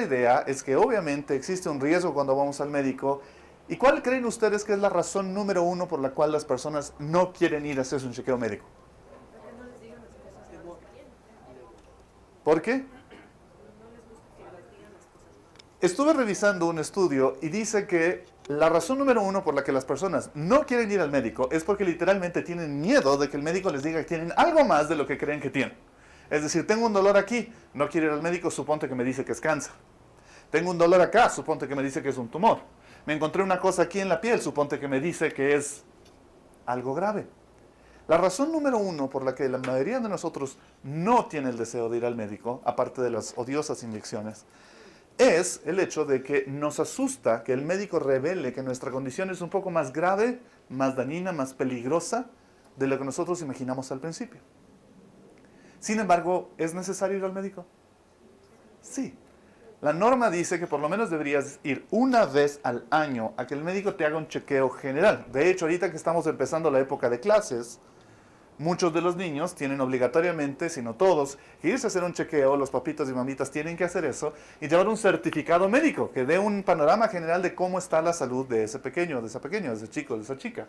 idea es que obviamente existe un riesgo cuando vamos al médico. ¿Y cuál creen ustedes que es la razón número uno por la cual las personas no quieren ir a hacerse un chequeo médico? ¿Por qué? Estuve revisando un estudio y dice que la razón número uno por la que las personas no quieren ir al médico es porque literalmente tienen miedo de que el médico les diga que tienen algo más de lo que creen que tienen. Es decir, tengo un dolor aquí, no quiero ir al médico, suponte que me dice que es cáncer. Tengo un dolor acá, suponte que me dice que es un tumor. Me encontré una cosa aquí en la piel, suponte que me dice que es algo grave. La razón número uno por la que la mayoría de nosotros no tiene el deseo de ir al médico, aparte de las odiosas inyecciones, es el hecho de que nos asusta que el médico revele que nuestra condición es un poco más grave, más dañina, más peligrosa de lo que nosotros imaginamos al principio. Sin embargo, ¿es necesario ir al médico? Sí. La norma dice que por lo menos deberías ir una vez al año a que el médico te haga un chequeo general. De hecho, ahorita que estamos empezando la época de clases, muchos de los niños tienen obligatoriamente, si no todos, que irse a hacer un chequeo. Los papitos y mamitas tienen que hacer eso y llevar un certificado médico que dé un panorama general de cómo está la salud de ese pequeño, de ese chico, de esa chica.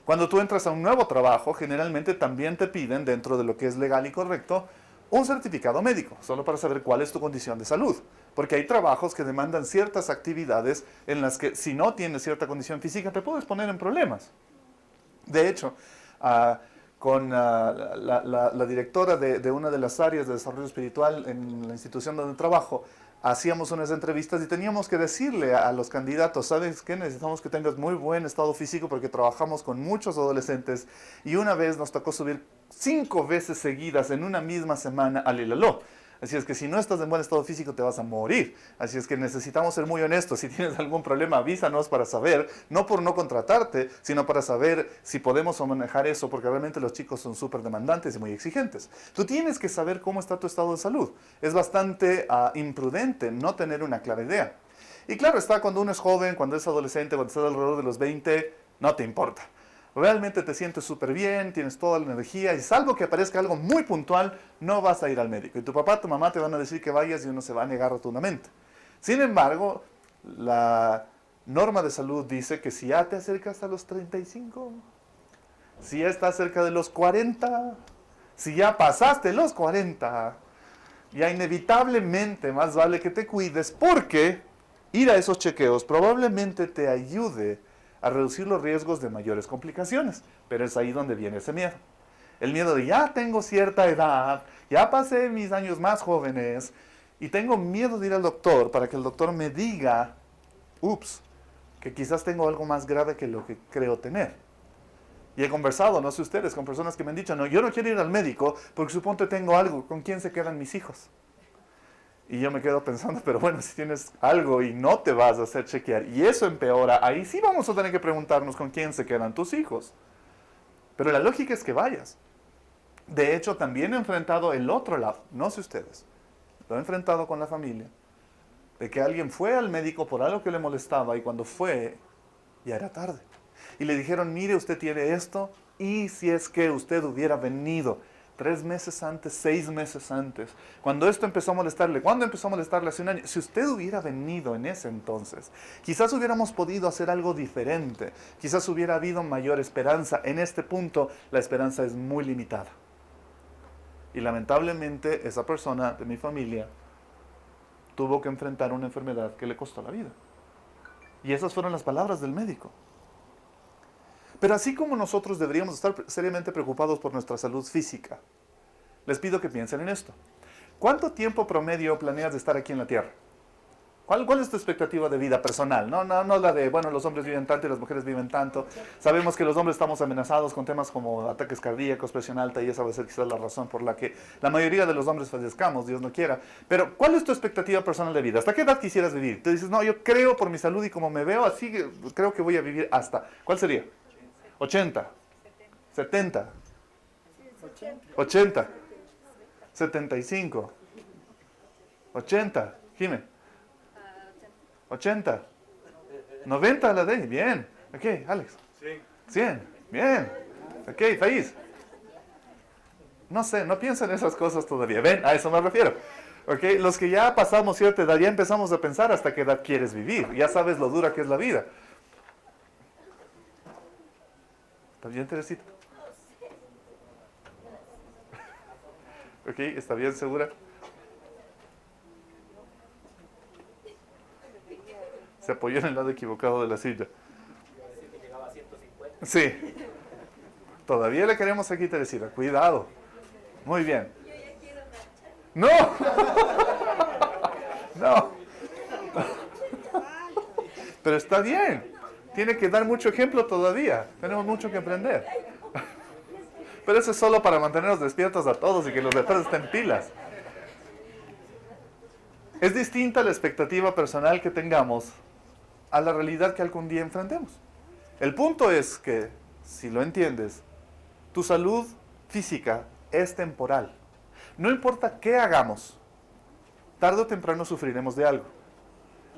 Cuando tú entras a un nuevo trabajo, generalmente también te piden, dentro de lo que es legal y correcto, un certificado médico, solo para saber cuál es tu condición de salud. Porque hay trabajos que demandan ciertas actividades en las que si no tienes cierta condición física te puedes poner en problemas. De hecho, con la directora de una de las áreas de desarrollo espiritual en la institución donde trabajo, hacíamos unas entrevistas y teníamos que decirle a los candidatos, ¿sabes qué? Necesitamos que tengas muy buen estado físico porque trabajamos con muchos adolescentes y una vez nos tocó subir 5 veces seguidas en una misma semana al Ilaló. Así es que si no estás en buen estado físico te vas a morir. Así es que necesitamos ser muy honestos. Si tienes algún problema, avísanos para saber, no por no contratarte, sino para saber si podemos manejar eso, porque realmente los chicos son súper demandantes y muy exigentes. Tú tienes que saber cómo está tu estado de salud. Es bastante imprudente no tener una clara idea. Y claro está, cuando uno es joven, cuando es adolescente, cuando estás alrededor de los 20, no te importa. Realmente te sientes súper bien, tienes toda la energía y salvo que aparezca algo muy puntual, no vas a ir al médico. Y tu papá, tu mamá te van a decir que vayas y uno se va a negar rotundamente. Sin embargo, la norma de salud dice que si ya te acercas a los 35, si ya estás cerca de los 40, si ya pasaste los 40, ya inevitablemente más vale que te cuides porque ir a esos chequeos probablemente te ayude a reducir los riesgos de mayores complicaciones. Pero es ahí donde viene ese miedo. El miedo de ya tengo cierta edad, ya pasé mis años más jóvenes y tengo miedo de ir al doctor para que el doctor me diga, ups, que quizás tengo algo más grave que lo que creo tener. Y he conversado, no sé ustedes, con personas que me han dicho, no, yo no quiero ir al médico porque suponte tengo algo, ¿con quién se quedan mis hijos? Y yo me quedo pensando, pero bueno, si tienes algo y no te vas a hacer chequear y eso empeora, ahí sí vamos a tener que preguntarnos con quién se quedan tus hijos. Pero la lógica es que vayas. De hecho, también he enfrentado el otro lado, no sé ustedes, lo he enfrentado con la familia, de que alguien fue al médico por algo que le molestaba y cuando fue, ya era tarde. Y le dijeron, mire, usted tiene esto y si es que usted hubiera venido 3 meses antes, 6 meses antes, cuando esto empezó a molestarle, ¿cuándo empezó a molestarle? Hace un año. Si usted hubiera venido en ese entonces, quizás hubiéramos podido hacer algo diferente, quizás hubiera habido mayor esperanza. En este punto, la esperanza es muy limitada. Y lamentablemente, esa persona de mi familia tuvo que enfrentar una enfermedad que le costó la vida. Y esas fueron las palabras del médico. Pero así como nosotros deberíamos estar seriamente preocupados por nuestra salud física, les pido que piensen en esto. ¿Cuánto tiempo promedio planeas de estar aquí en la Tierra? ¿Cuál es tu expectativa de vida personal? No la de, bueno, los hombres viven tanto y las mujeres viven tanto. Sabemos que los hombres estamos amenazados con temas como ataques cardíacos, presión alta, y esa va a ser quizás la razón por la que la mayoría de los hombres fallezcamos, Dios no quiera. Pero, ¿cuál es tu expectativa personal de vida? ¿Hasta qué edad quisieras vivir? Te dices, no, yo creo por mi salud y como me veo, así creo que voy a vivir hasta. ¿Cuál sería? 80. 70. 80. 75. 80. Jimé. 80. 90 a la de. Bien. Ok, Alex. 100. Bien. Ok, Faiz. No sé, no pienso en esas cosas todavía. Ven, a eso me refiero. ¿Ok? Los que ya pasamos cierta edad, ya empezamos a pensar hasta qué edad quieres vivir. Ya sabes lo dura que es la vida. ¿Está bien, Teresita? ¿Ok? ¿Está bien segura? Se apoyó en el lado equivocado de la silla. Sí. Todavía le queremos aquí, Teresita. Cuidado. Muy bien. ¡No! No. Pero está bien. Tiene que dar mucho ejemplo todavía. Tenemos mucho que aprender. Pero eso es solo para mantenernos despiertos a todos y que los de atrás estén pilas. Es distinta la expectativa personal que tengamos a la realidad que algún día enfrentemos. El punto es que, si lo entiendes, tu salud física es temporal. No importa qué hagamos, tarde o temprano sufriremos de algo.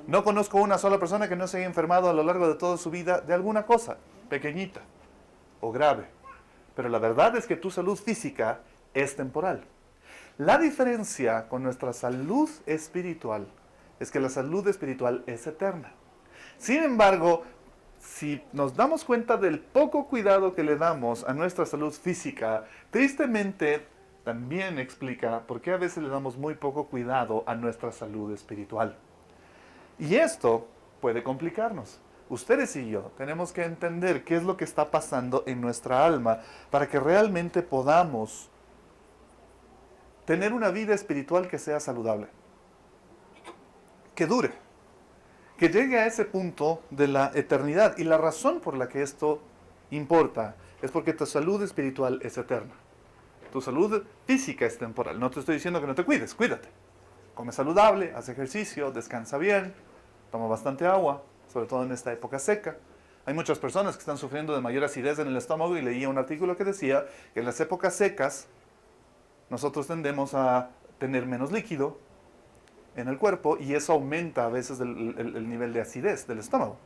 No conozco una sola persona que no se haya enfermado a lo largo de toda su vida de alguna cosa, pequeñita o grave. Pero la verdad es que tu salud física es temporal. La diferencia con nuestra salud espiritual es que la salud espiritual es eterna. Sin embargo, si nos damos cuenta del poco cuidado que le damos a nuestra salud física, tristemente también explica por qué a veces le damos muy poco cuidado a nuestra salud espiritual. Y esto puede complicarnos. Ustedes y yo tenemos que entender qué es lo que está pasando en nuestra alma para que realmente podamos tener una vida espiritual que sea saludable, que dure, que llegue a ese punto de la eternidad. Y la razón por la que esto importa es porque tu salud espiritual es eterna. Tu salud física es temporal. No te estoy diciendo que no te cuides, cuídate. Come saludable, haz ejercicio, descansa bien, toma bastante agua, sobre todo en esta época seca. Hay muchas personas que están sufriendo de mayor acidez en el estómago y leía un artículo que decía que en las épocas secas nosotros tendemos a tener menos líquido en el cuerpo y eso aumenta a veces el nivel de acidez del estómago.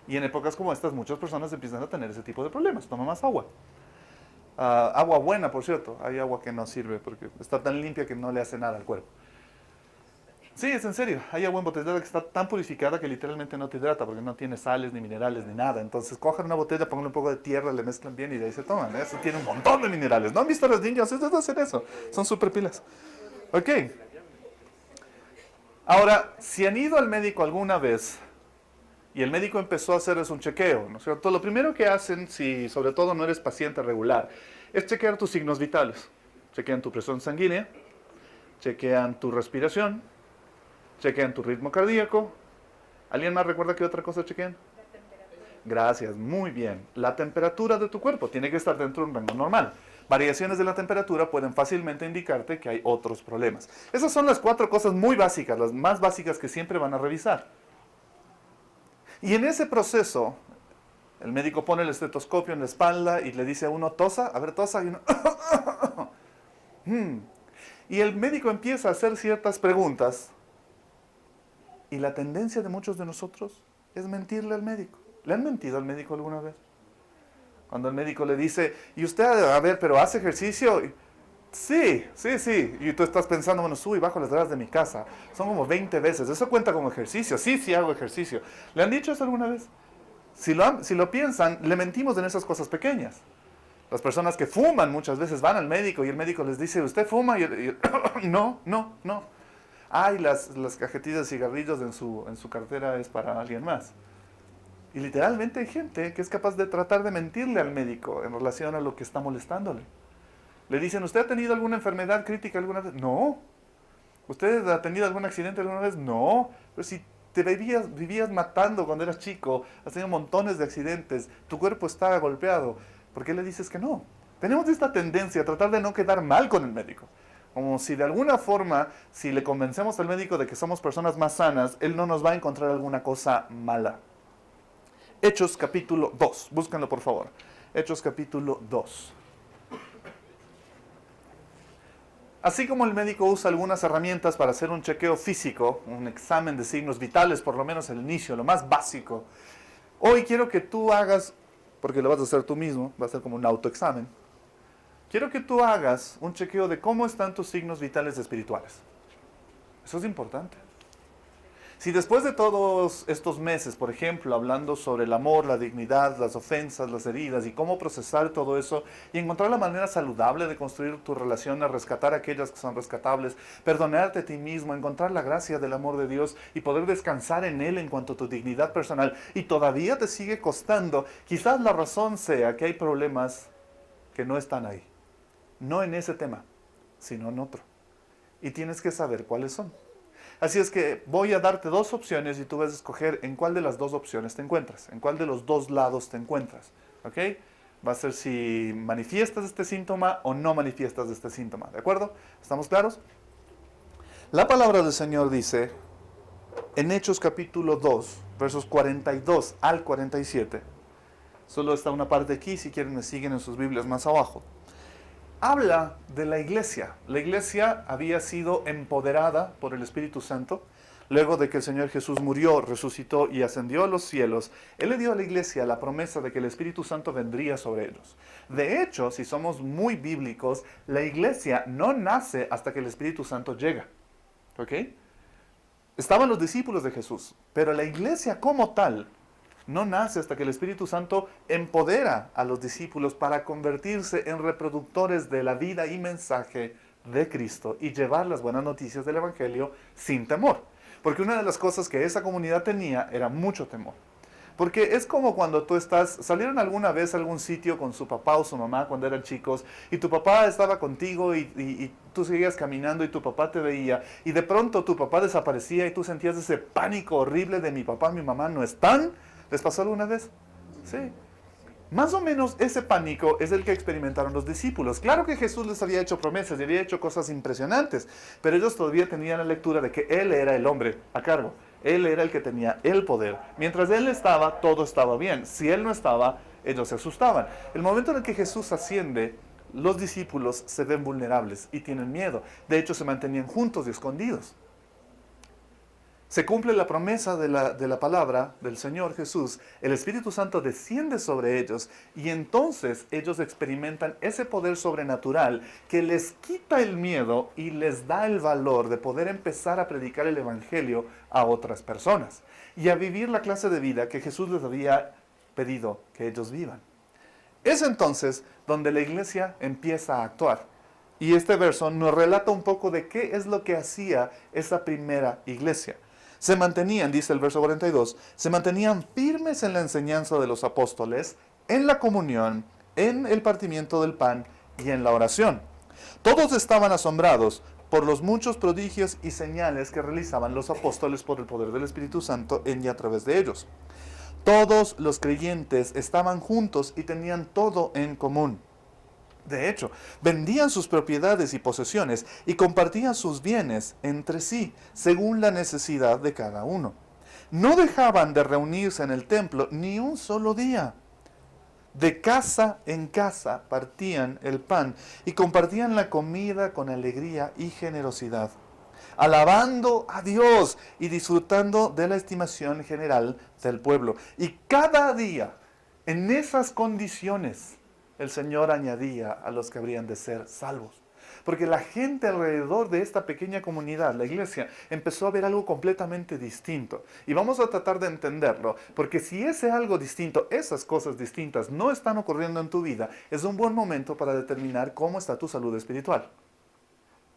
Y en épocas como estas muchas personas empiezan a tener ese tipo de problemas. Toma más agua. Agua buena, por cierto. Hay agua que no sirve porque está tan limpia que no le hace nada al cuerpo. Sí, es en serio. Hay agua embotellada que está tan purificada que literalmente no te hidrata porque no tiene sales, ni minerales, ni nada. Entonces cojan una botella, pongan un poco de tierra, le mezclan bien y de ahí se toman. Eso tiene un montón de minerales. ¿No han visto a los niños? Ellos hacen eso. Son súper pilas. Ok. Ahora, si han ido al médico alguna vez y el médico empezó a hacerles un chequeo, ¿no es cierto? Lo primero que hacen, si sobre todo no eres paciente regular, es chequear tus signos vitales. Chequean tu presión sanguínea, chequean tu respiración, chequean tu ritmo cardíaco. ¿Alguien más recuerda qué otra cosa chequean? Gracias, muy bien. La temperatura de tu cuerpo tiene que estar dentro de un rango normal. Variaciones de la temperatura pueden fácilmente indicarte que hay otros problemas. Esas son las 4 cosas muy básicas, las más básicas que siempre van a revisar. Y en ese proceso, el médico pone el estetoscopio en la espalda y le dice a uno, tosa, a ver, tosa, y uno, y el médico empieza a hacer ciertas preguntas. Y la tendencia de muchos de nosotros es mentirle al médico. ¿Le han mentido al médico alguna vez? Cuando el médico le dice, ¿y usted, a ver, pero hace ejercicio? Sí, sí, sí. Y tú estás pensando, bueno, subo y bajo las gradas de mi casa. Son como 20 veces. ¿Eso cuenta como ejercicio? Sí, sí hago ejercicio. ¿Le han dicho eso alguna vez? Si lo piensan, le mentimos en esas cosas pequeñas. Las personas que fuman muchas veces van al médico y el médico les dice, ¿usted fuma? No, no, no. Ay, las cajetillas de cigarrillos en su cartera es para alguien más. Y literalmente hay gente que es capaz de tratar de mentirle al médico en relación a lo que está molestándole. Le dicen, ¿usted ha tenido alguna enfermedad crítica alguna vez? No. ¿Usted ha tenido algún accidente alguna vez? No. Pero si te vivías matando cuando eras chico, has tenido montones de accidentes, tu cuerpo está golpeado, ¿por qué le dices que no? Tenemos esta tendencia a tratar de no quedar mal con el médico. Como si de alguna forma, si le convencemos al médico de que somos personas más sanas, él no nos va a encontrar alguna cosa mala. Hechos capítulo 2, búscanlo por favor. Hechos capítulo 2. Así como el médico usa algunas herramientas para hacer un chequeo físico, un examen de signos vitales, por lo menos al inicio, lo más básico, hoy quiero que tú hagas, porque lo vas a hacer tú mismo, va a ser como un autoexamen, quiero que tú hagas un chequeo de cómo están tus signos vitales espirituales. Eso es importante. Si después de todos estos meses, por ejemplo, hablando sobre el amor, la dignidad, las ofensas, las heridas y cómo procesar todo eso y encontrar la manera saludable de construir tus relaciones, rescatar aquellas que son rescatables, perdonarte a ti mismo, encontrar la gracia del amor de Dios y poder descansar en Él en cuanto a tu dignidad personal, y todavía te sigue costando, quizás la razón sea que hay problemas que no están ahí. No en ese tema, sino en otro. Y tienes que saber cuáles son. Así es que voy a darte dos opciones y tú vas a escoger en cuál de las dos opciones te encuentras, en cuál de los dos lados te encuentras. ¿Ok? Va a ser si manifiestas este síntoma o no manifiestas este síntoma. ¿De acuerdo? ¿Estamos claros? La palabra del Señor dice en Hechos capítulo 2, versos 42 al 47. Solo está una parte aquí, si quieren me siguen en sus Biblias más abajo. Habla de la iglesia. La iglesia había sido empoderada por el Espíritu Santo. Luego de que el Señor Jesús murió, resucitó y ascendió a los cielos, Él le dio a la iglesia la promesa de que el Espíritu Santo vendría sobre ellos. De hecho, si somos muy bíblicos, la iglesia no nace hasta que el Espíritu Santo llega. ¿Ok? Estaban los discípulos de Jesús, pero la iglesia como tal no nace hasta que el Espíritu Santo empodera a los discípulos para convertirse en reproductores de la vida y mensaje de Cristo y llevar las buenas noticias del Evangelio sin temor. Porque una de las cosas que esa comunidad tenía era mucho temor. Porque es como cuando salieron alguna vez a algún sitio con su papá o su mamá cuando eran chicos, y tu papá estaba contigo y tú seguías caminando y tu papá te veía, y de pronto tu papá desaparecía y tú sentías ese pánico horrible de mi papá, mi mamá no están. ¿Les pasó alguna vez? Sí. Más o menos ese pánico es el que experimentaron los discípulos. Claro que Jesús les había hecho promesas y había hecho cosas impresionantes, pero ellos todavía tenían la lectura de que Él era el hombre a cargo. Él era el que tenía el poder. Mientras Él estaba, todo estaba bien. Si Él no estaba, ellos se asustaban. El momento en el que Jesús asciende, los discípulos se ven vulnerables y tienen miedo. De hecho, se mantenían juntos y escondidos. Se cumple la promesa de la palabra del Señor Jesús. El Espíritu Santo desciende sobre ellos y entonces ellos experimentan ese poder sobrenatural que les quita el miedo y les da el valor de poder empezar a predicar el Evangelio a otras personas y a vivir la clase de vida que Jesús les había pedido que ellos vivan. Es entonces donde la iglesia empieza a actuar. Y este verso nos relata un poco de qué es lo que hacía esa primera iglesia. Se mantenían, dice el verso 42, se mantenían firmes en la enseñanza de los apóstoles, en la comunión, en el partimiento del pan y en la oración. Todos estaban asombrados por los muchos prodigios y señales que realizaban los apóstoles por el poder del Espíritu Santo en y a través de ellos. Todos los creyentes estaban juntos y tenían todo en común. De hecho, vendían sus propiedades y posesiones y compartían sus bienes entre sí, según la necesidad de cada uno. No dejaban de reunirse en el templo ni un solo día. De casa en casa partían el pan y compartían la comida con alegría y generosidad, alabando a Dios y disfrutando de la estimación general del pueblo. Y cada día, en esas condiciones, el Señor añadía a los que habrían de ser salvos. Porque la gente alrededor de esta pequeña comunidad, la iglesia, empezó a ver algo completamente distinto. Y vamos a tratar de entenderlo, porque si ese algo distinto, esas cosas distintas no están ocurriendo en tu vida, es un buen momento para determinar cómo está tu salud espiritual,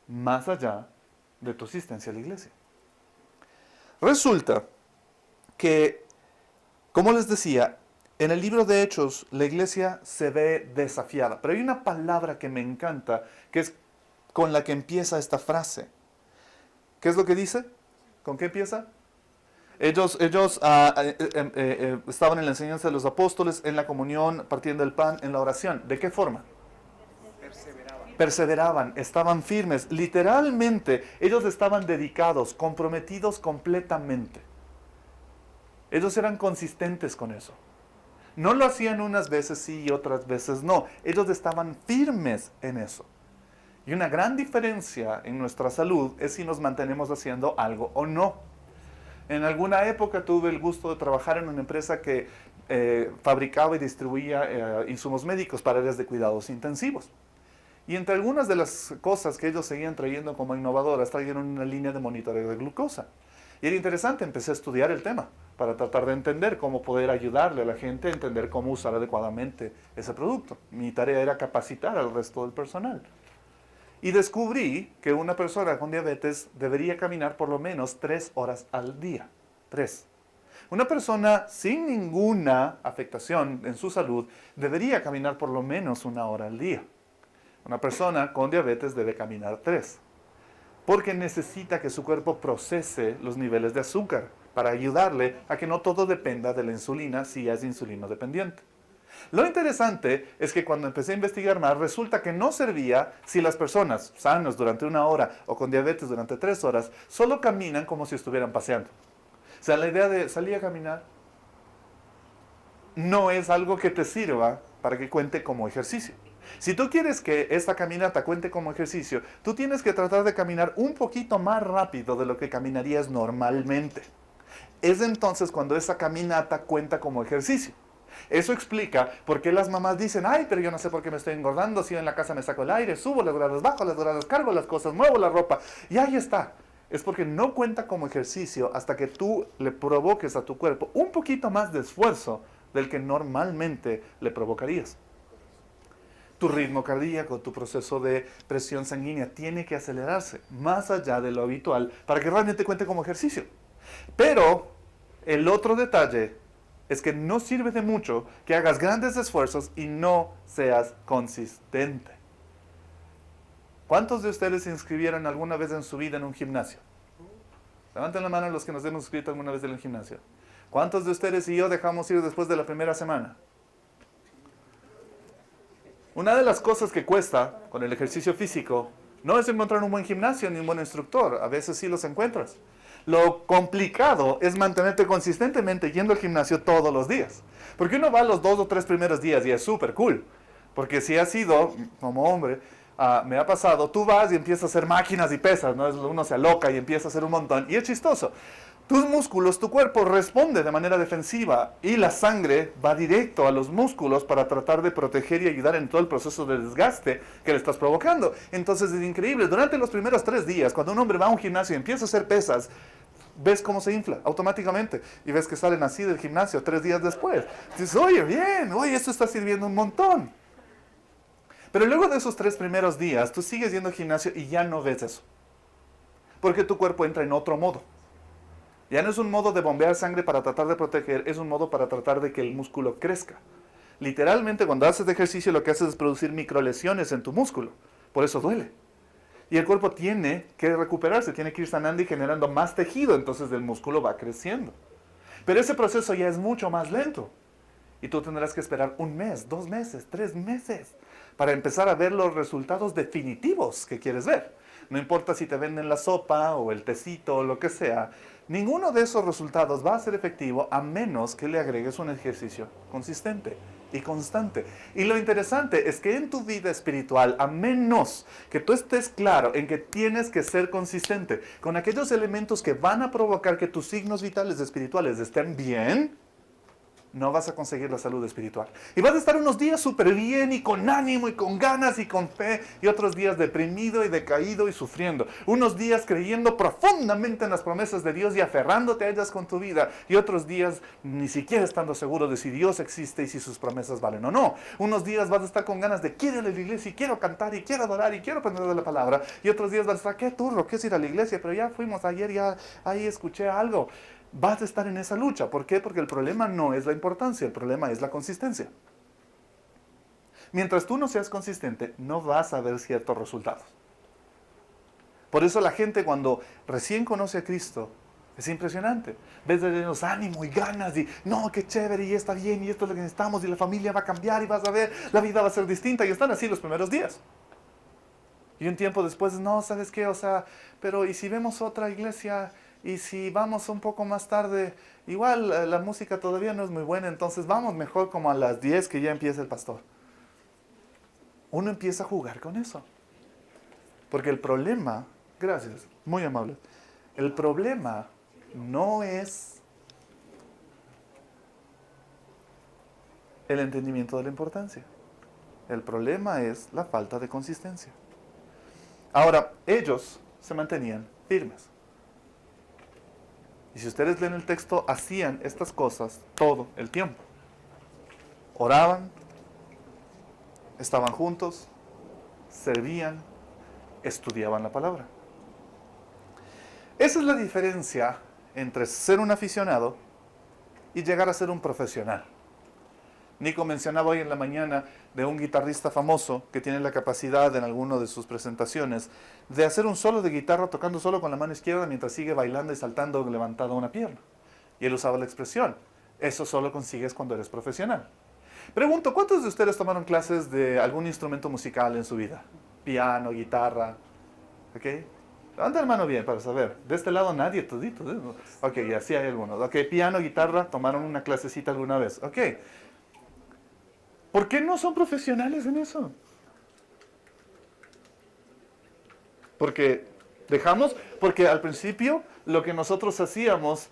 más allá de tu asistencia a la iglesia. Resulta que, como les decía, en el libro de Hechos, la iglesia se ve desafiada. Pero hay una palabra que me encanta, que es con la que empieza esta frase. ¿Qué es lo que dice? ¿Con qué empieza? Ellos estaban en la enseñanza de los apóstoles, en la comunión, partiendo el pan, en la oración. ¿De qué forma? Perseveraban, estaban firmes. Literalmente, ellos estaban dedicados, comprometidos completamente. Ellos eran consistentes con eso. No lo hacían unas veces sí y otras veces no. Ellos estaban firmes en eso. Y una gran diferencia en nuestra salud es si nos mantenemos haciendo algo o no. En alguna época tuve el gusto de trabajar en una empresa que fabricaba y distribuía insumos médicos para áreas de cuidados intensivos. Y entre algunas de las cosas que ellos seguían trayendo como innovadoras, trajeron una línea de monitoreo de glucosa. Y era interesante, empecé a estudiar el tema para tratar de entender cómo poder ayudarle a la gente a entender cómo usar adecuadamente ese producto. Mi tarea era capacitar al resto del personal. Y descubrí que una persona con diabetes debería caminar por lo menos 3 horas al día. 3. Una persona sin ninguna afectación en su salud debería caminar por lo menos 1 hora al día. Una persona con diabetes debe caminar 3, porque necesita que su cuerpo procese los niveles de azúcar para ayudarle a que no todo dependa de la insulina si es insulino dependiente. Lo interesante es que cuando empecé a investigar más, resulta que no servía si las personas sanas durante 1 hora o con diabetes durante 3 horas solo caminan como si estuvieran paseando. O sea, la idea de salir a caminar no es algo que te sirva para que cuente como ejercicio. Si tú quieres que esta caminata cuente como ejercicio, tú tienes que tratar de caminar un poquito más rápido de lo que caminarías normalmente. Es entonces cuando esa caminata cuenta como ejercicio. Eso explica por qué las mamás dicen, ay, pero yo no sé por qué me estoy engordando, si yo en la casa me saco el aire, subo las gradas, bajo las gradas, cargo las cosas, muevo la ropa, y ahí está. Es porque no cuenta como ejercicio hasta que tú le provoques a tu cuerpo un poquito más de esfuerzo del que normalmente le provocarías. Tu ritmo cardíaco, tu proceso de presión sanguínea tiene que acelerarse más allá de lo habitual para que realmente cuente como ejercicio. Pero el otro detalle es que no sirve de mucho que hagas grandes esfuerzos y no seas consistente. ¿Cuántos de ustedes se inscribieron alguna vez en su vida en un gimnasio? Levanten la mano los que nos hemos inscrito alguna vez en el gimnasio. ¿Cuántos de ustedes y yo dejamos ir después de la primera semana? Una de las cosas que cuesta con el ejercicio físico no es encontrar un buen gimnasio ni un buen instructor. A veces sí los encuentras. Lo complicado es mantenerte consistentemente yendo al gimnasio todos los días. Porque uno va los 2 o 3 primeros días y es súper cool. Porque si has sido, como hombre, me ha pasado, tú vas y empiezas a hacer máquinas y pesas, ¿no? Uno se aloca y empieza a hacer un montón. Y es chistoso. Tus músculos, tu cuerpo responde de manera defensiva y la sangre va directo a los músculos para tratar de proteger y ayudar en todo el proceso de desgaste que le estás provocando. Entonces es increíble. Durante los primeros 3 días, cuando un hombre va a un gimnasio y empieza a hacer pesas, ves cómo se infla automáticamente y ves que salen así del gimnasio 3 días después. Dices, oye, bien, oye, esto está sirviendo un montón. Pero luego de esos 3 primeros días, tú sigues yendo al gimnasio y ya no ves eso. Porque tu cuerpo entra en otro modo. Ya no es un modo de bombear sangre para tratar de proteger, es un modo para tratar de que el músculo crezca. Literalmente, cuando haces ejercicio, lo que haces es producir microlesiones en tu músculo. Por eso duele. Y el cuerpo tiene que recuperarse, tiene que ir sanando y generando más tejido, entonces el músculo va creciendo. Pero ese proceso ya es mucho más lento. Y tú tendrás que esperar 1 mes, 2 meses, 3 meses para empezar a ver los resultados definitivos que quieres ver. No importa si te venden la sopa o el tecito o lo que sea, ninguno de esos resultados va a ser efectivo a menos que le agregues un ejercicio consistente y constante. Y lo interesante es que en tu vida espiritual, a menos que tú estés claro en que tienes que ser consistente con aquellos elementos que van a provocar que tus signos vitales espirituales estén bien, no vas a conseguir la salud espiritual. Y vas a estar unos días súper bien y con ánimo y con ganas y con fe, y otros días deprimido y decaído y sufriendo. Unos días creyendo profundamente en las promesas de Dios y aferrándote a ellas con tu vida, y otros días ni siquiera estando seguro de si Dios existe y si sus promesas valen o no. Unos días vas a estar con ganas de quiero ir a la iglesia y quiero cantar y quiero adorar y quiero aprender de la palabra, y otros días vas a estar, qué turro, qué es ir a la iglesia, pero ya fuimos ayer, ya ahí escuché algo. Vas a estar en esa lucha. ¿Por qué? Porque el problema no es la importancia, el problema es la consistencia. Mientras tú no seas consistente, no vas a ver ciertos resultados. Por eso la gente cuando recién conoce a Cristo, es impresionante. Ves de los ánimo y ganas y no, qué chévere y está bien y esto es lo que necesitamos y la familia va a cambiar y vas a ver, la vida va a ser distinta y están así los primeros días. Y un tiempo después, no, ¿sabes qué? O sea, pero ¿y si vemos otra iglesia? Y si vamos un poco más tarde, igual la música todavía no es muy buena, entonces vamos mejor como a las 10 que ya empieza el pastor. Uno empieza a jugar con eso. Porque el problema, gracias, muy amable, el problema no es el entendimiento de la importancia. El problema es la falta de consistencia. Ahora, ellos se mantenían firmes. Y si ustedes leen el texto, hacían estas cosas todo el tiempo. Oraban, estaban juntos, servían, estudiaban la palabra. Esa es la diferencia entre ser un aficionado y llegar a ser un profesional. Nico mencionaba hoy en la mañana de un guitarrista famoso que tiene la capacidad en alguna de sus presentaciones de hacer un solo de guitarra tocando solo con la mano izquierda mientras sigue bailando y saltando levantada una pierna. Y él usaba la expresión, eso solo consigues cuando eres profesional. Pregunto, ¿cuántos de ustedes tomaron clases de algún instrumento musical en su vida? Piano, guitarra, ¿ok? Levanta la mano bien para saber. De este lado nadie, todito. Ok, ya sí hay algunos. Ok, piano, guitarra, tomaron una clasecita alguna vez. Ok. ¿Por qué no son profesionales en eso? Porque porque al principio lo que nosotros hacíamos,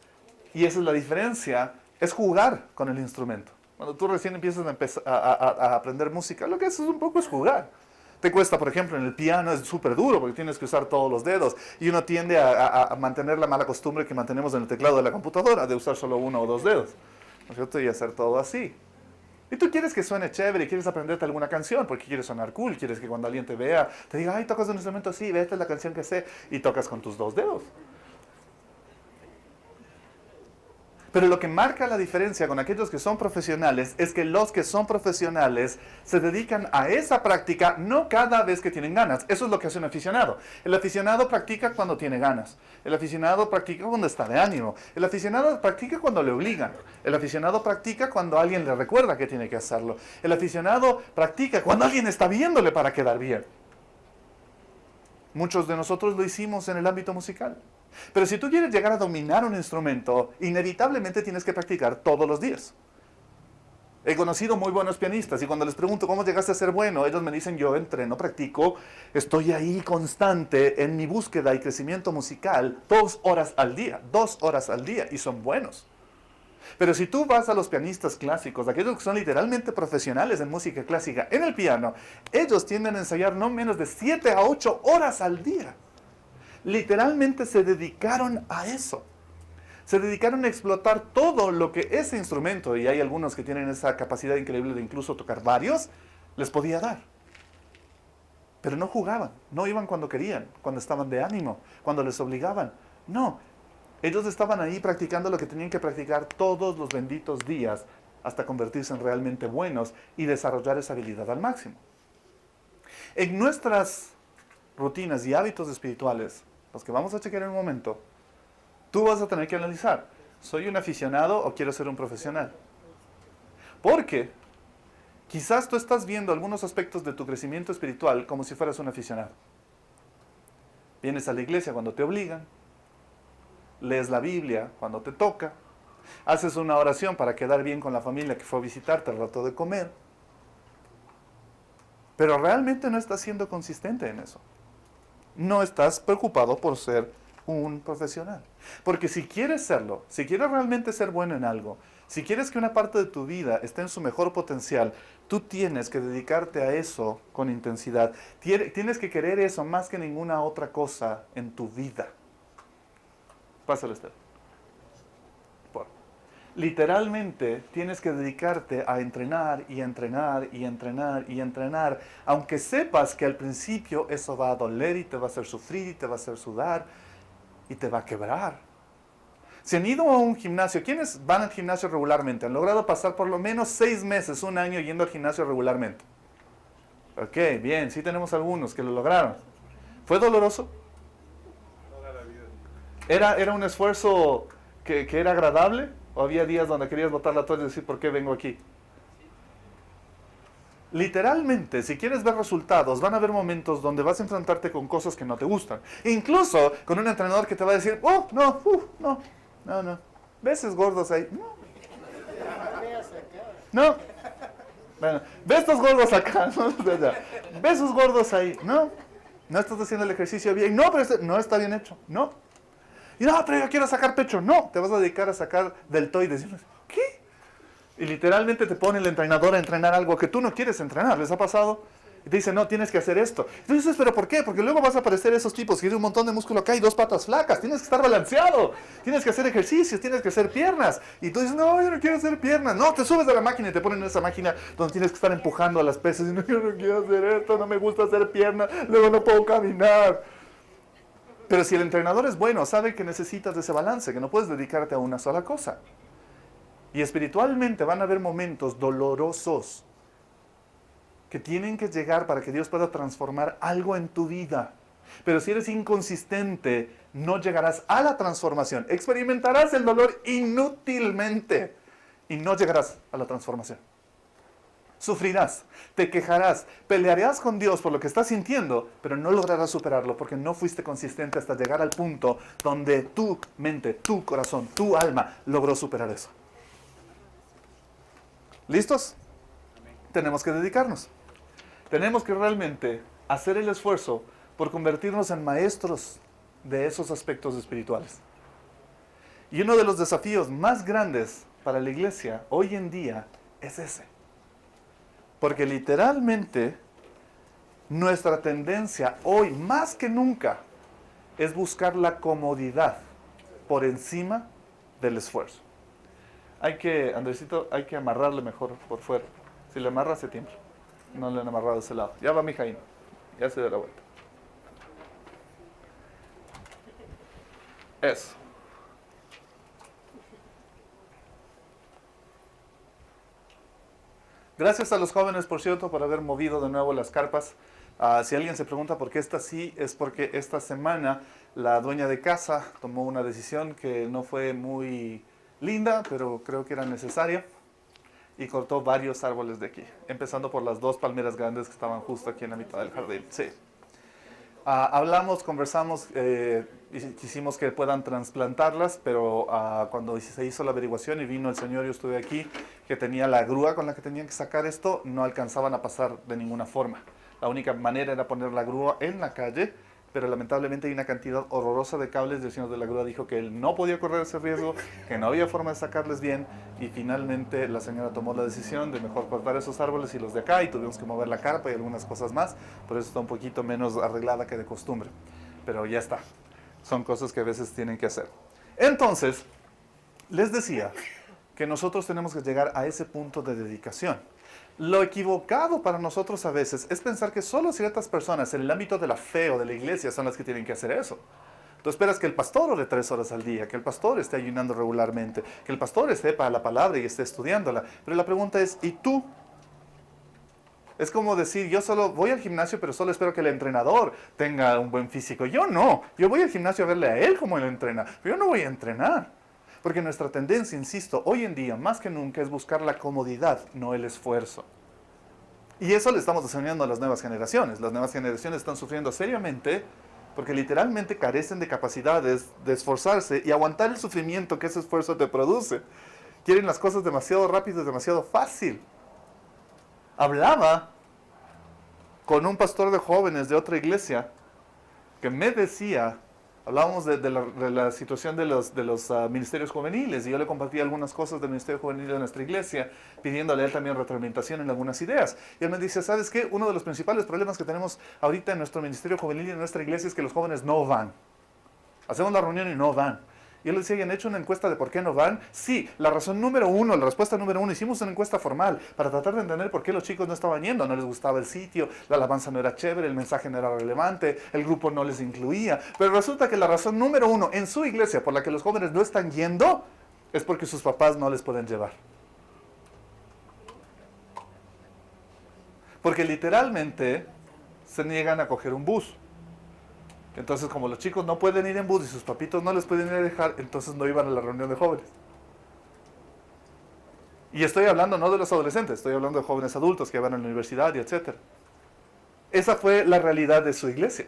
y esa es la diferencia, es jugar con el instrumento. Cuando tú recién empiezas a aprender música, lo que haces un poco es jugar. Te cuesta, por ejemplo, en el piano es súper duro porque tienes que usar todos los dedos y uno tiende a mantener la mala costumbre que mantenemos en el teclado de la computadora, de usar solo uno o dos dedos, ¿no es cierto? Y hacer todo así. Y tú quieres que suene chévere, quieres aprenderte alguna canción porque quieres sonar cool, quieres que cuando alguien te vea, te diga, ay, tocas un instrumento así, esta es la canción que sé, y tocas con tus dos dedos. Pero lo que marca la diferencia con aquellos que son profesionales es que los que son profesionales se dedican a esa práctica no cada vez que tienen ganas. Eso es lo que hace un aficionado. El aficionado practica cuando tiene ganas. El aficionado practica cuando está de ánimo. El aficionado practica cuando le obligan. El aficionado practica cuando alguien le recuerda que tiene que hacerlo. El aficionado practica cuando alguien está viéndole para quedar bien. Muchos de nosotros lo hicimos en el ámbito musical. Pero si tú quieres llegar a dominar un instrumento, inevitablemente tienes que practicar todos los días. He conocido muy buenos pianistas y cuando les pregunto cómo llegaste a ser bueno, ellos me dicen, yo entreno, practico, estoy ahí constante en mi búsqueda y crecimiento musical 2 horas al día, y son buenos. Pero si tú vas a los pianistas clásicos, aquellos que son literalmente profesionales en música clásica, en el piano, ellos tienden a ensayar no menos de 7 a 8 horas al día. Literalmente se dedicaron a eso. Se dedicaron a explotar todo lo que ese instrumento, y hay algunos que tienen esa capacidad increíble de incluso tocar varios, les podía dar. Pero no jugaban, no iban cuando querían, cuando estaban de ánimo, cuando les obligaban. No, ellos estaban ahí practicando lo que tenían que practicar todos los benditos días hasta convertirse en realmente buenos y desarrollar esa habilidad al máximo. En nuestras rutinas y hábitos espirituales, los que vamos a chequear en un momento, tú vas a tener que analizar, ¿soy un aficionado o quiero ser un profesional? Porque quizás tú estás viendo algunos aspectos de tu crecimiento espiritual como si fueras un aficionado. Vienes a la iglesia cuando te obligan, lees la Biblia cuando te toca, haces una oración para quedar bien con la familia que fue a visitarte al rato de comer, pero realmente no estás siendo consistente en eso. No estás preocupado por ser un profesional. Porque si quieres serlo, si quieres realmente ser bueno en algo, si quieres que una parte de tu vida esté en su mejor potencial, tú tienes que dedicarte a eso con intensidad. Tienes que querer eso más que ninguna otra cosa en tu vida. Pásale, Esther. Literalmente tienes que dedicarte a entrenar y entrenar y entrenar y entrenar, aunque sepas que al principio eso va a doler y te va a hacer sufrir y te va a hacer sudar y te va a quebrar. Si han ido a un gimnasio, ¿quiénes van al gimnasio regularmente? ¿Han logrado pasar por lo menos 6 meses, 1 año yendo al gimnasio regularmente? Ok, bien, sí tenemos algunos que lo lograron. ¿Fue doloroso? ¿Era un esfuerzo que era agradable? ¿O había días donde querías botar la toalla y decir, ¿por qué vengo aquí? Literalmente, si quieres ver resultados, van a haber momentos donde vas a enfrentarte con cosas que no te gustan. Incluso con un entrenador que te va a decir, oh, no, no. ¿Ves esos gordos ahí? No. Bueno, ¿ves estos gordos acá? ¿Ves esos gordos ahí? No estás haciendo el ejercicio bien. No, pero no está bien hecho. No. Y no, pero yo quiero sacar pecho. No, te vas a dedicar a sacar deltoides. ¿Qué? Y literalmente te pone el entrenador a entrenar algo que tú no quieres entrenar. ¿Les ha pasado? Y te dice, no, tienes que hacer esto. Y tú dices, ¿pero por qué? Porque luego vas a aparecer esos tipos que tienen un montón de músculo acá y dos patas flacas. Tienes que estar balanceado. Tienes que hacer ejercicios, tienes que hacer piernas. Y tú dices, no, yo no quiero hacer piernas. No, te subes a la máquina y te ponen en esa máquina donde tienes que estar empujando a las pesas. Y no, yo no quiero hacer esto, no me gusta hacer piernas, luego no puedo caminar. Pero si el entrenador es bueno, sabe que necesitas de ese balance, que no puedes dedicarte a una sola cosa. Y espiritualmente van a haber momentos dolorosos que tienen que llegar para que Dios pueda transformar algo en tu vida. Pero si eres inconsistente, no llegarás a la transformación. Experimentarás el dolor inútilmente y no llegarás a la transformación. Sufrirás, te quejarás, pelearás con Dios por lo que estás sintiendo, pero no lograrás superarlo porque no fuiste consistente hasta llegar al punto donde tu mente, tu corazón, tu alma logró superar eso. ¿Listos? Tenemos que dedicarnos. Tenemos que realmente hacer el esfuerzo por convertirnos en maestros de esos aspectos espirituales. Y uno de los desafíos más grandes para la iglesia hoy en día es ese. Porque literalmente nuestra tendencia hoy más que nunca es buscar la comodidad por encima del esfuerzo. Andresito, hay que amarrarle mejor por fuera. Si le amarra se tiembla. No le han amarrado de ese lado. Ya va mi Jaime. Ya se da la vuelta. Eso. Gracias a los jóvenes, por cierto, por haber movido de nuevo las carpas. Si alguien se pregunta por qué está así, es porque esta semana la dueña de casa tomó una decisión que no fue muy linda, pero creo que era necesaria. Y cortó varios árboles de aquí, empezando por las dos palmeras grandes que estaban justo aquí en la mitad del jardín. Sí. Hablamos, conversamos, y quisimos que puedan trasplantarlas, pero cuando se hizo la averiguación y vino el señor, yo estuve aquí, que tenía la grúa con la que tenían que sacar esto, no alcanzaban a pasar de ninguna forma. La única manera era poner la grúa en la calle, pero lamentablemente hay una cantidad horrorosa de cables y el señor de la grúa dijo que él no podía correr ese riesgo, que no había forma de sacarles bien, y finalmente la señora tomó la decisión de mejor cortar esos árboles y los de acá, y tuvimos que mover la carpa y algunas cosas más, por eso está un poquito menos arreglada que de costumbre, pero ya está, son cosas que a veces tienen que hacer. Entonces, les decía que nosotros tenemos que llegar a ese punto de dedicación. Lo equivocado para nosotros a veces es pensar que solo ciertas personas en el ámbito de la fe o de la iglesia son las que tienen que hacer eso. Tú esperas que el pastor ore 3 horas al día, que el pastor esté ayunando regularmente, que el pastor sepa la palabra y esté estudiándola. Pero la pregunta es, ¿y tú? Es como decir, yo solo voy al gimnasio, pero solo espero que el entrenador tenga un buen físico. Yo no. Yo voy al gimnasio a verle a él cómo él entrena. Pero yo no voy a entrenar. Porque nuestra tendencia, insisto, hoy en día, más que nunca, es buscar la comodidad, no el esfuerzo. Y eso le estamos enseñando a las nuevas generaciones. Las nuevas generaciones están sufriendo seriamente porque literalmente carecen de capacidades de esforzarse y aguantar el sufrimiento que ese esfuerzo te produce. Quieren las cosas demasiado rápido y demasiado fácil. Hablaba con un pastor de jóvenes de otra iglesia que me decía, hablábamos de la situación de los ministerios juveniles y yo le compartí algunas cosas del ministerio juvenil de nuestra iglesia, pidiéndole a él también retroalimentación en algunas ideas. Y él me dice, ¿sabes qué? Uno de los principales problemas que tenemos ahorita en nuestro ministerio juvenil y en nuestra iglesia es que los jóvenes no van. Hacemos la reunión y no van. Y él decía, ¿y han hecho una encuesta de por qué no van? Sí, la razón número uno, la respuesta número uno, hicimos una encuesta formal para tratar de entender por qué los chicos no estaban yendo. No les gustaba el sitio, la alabanza no era chévere, el mensaje no era relevante, el grupo no les incluía. Pero resulta que la razón número uno en su iglesia por la que los jóvenes no están yendo es porque sus papás no les pueden llevar. Porque literalmente se niegan a coger un bus. Entonces, como los chicos no pueden ir en bus y sus papitos no les pueden ir a dejar, entonces no iban a la reunión de jóvenes. Y estoy hablando no de los adolescentes, estoy hablando de jóvenes adultos que van a la universidad y etc. Esa fue la realidad de su iglesia.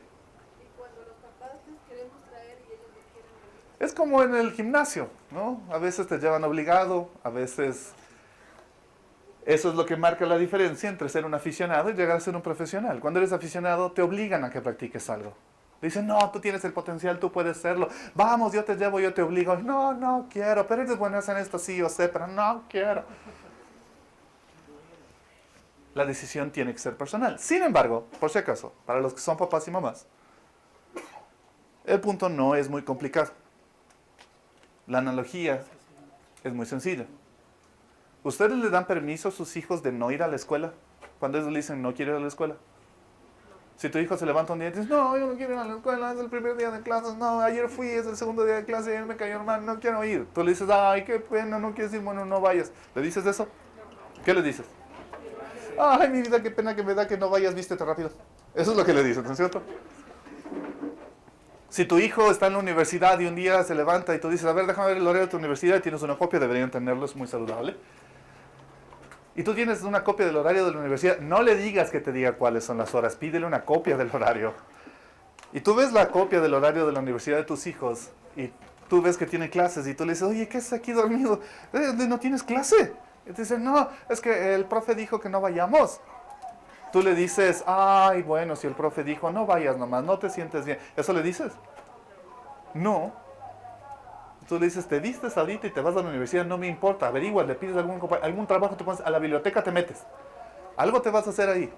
Y cuando los papás les queremos traer y ellos no quieren venir. Es como en el gimnasio, ¿no? A veces te llevan obligado, a veces... Eso es lo que marca la diferencia entre ser un aficionado y llegar a ser un profesional. Cuando eres aficionado, te obligan a que practiques algo. Dicen, no, tú tienes el potencial, tú puedes serlo. Vamos, yo te llevo, yo te obligo. No, no quiero, pero eres bueno en esto, sí, yo sé, pero no quiero. la decisión tiene que ser personal. Sin embargo, por si acaso, para los que son papás y mamás, el punto no es muy complicado. La analogía es muy sencilla. ¿Ustedes le dan permiso a sus hijos de no ir a la escuela? Cuando ellos le dicen no quiero ir a la escuela. Si tu hijo se levanta un día y dice, no, yo no quiero ir a la escuela, es el primer día de clases, no, ayer fui, es el segundo día de clase, ayer me cayó mal, no quiero ir. Tú le dices, ay, qué pena, no quieres ir, bueno, no vayas. ¿Le dices eso? ¿Qué le dices? Ay, mi vida, qué pena que me da que no vayas, vístete rápido. Eso es lo que le dices, ¿no es cierto? Si tu hijo está en la universidad y un día se levanta y tú dices, a ver, déjame ver el horario de tu universidad y tienes una copia, deberían tenerlo, es muy saludable. Y tú tienes una copia del horario de la universidad, no le digas que te diga cuáles son las horas, pídele una copia del horario. Y tú ves la copia del horario de la universidad de tus hijos y tú ves que tiene clases y tú le dices, oye, ¿qué es aquí dormido? ¿No tienes clase? Y te dicen, no, es que el profe dijo que no vayamos. Tú le dices, ay, bueno, si el profe dijo, no vayas nomás, no te sientes bien. ¿Eso le dices? No. Tú le dices, te vistes ahorita y te vas a la universidad, no me importa, averigua, le pides algún trabajo, te pones a la biblioteca, te metes. Algo te vas a hacer ahí.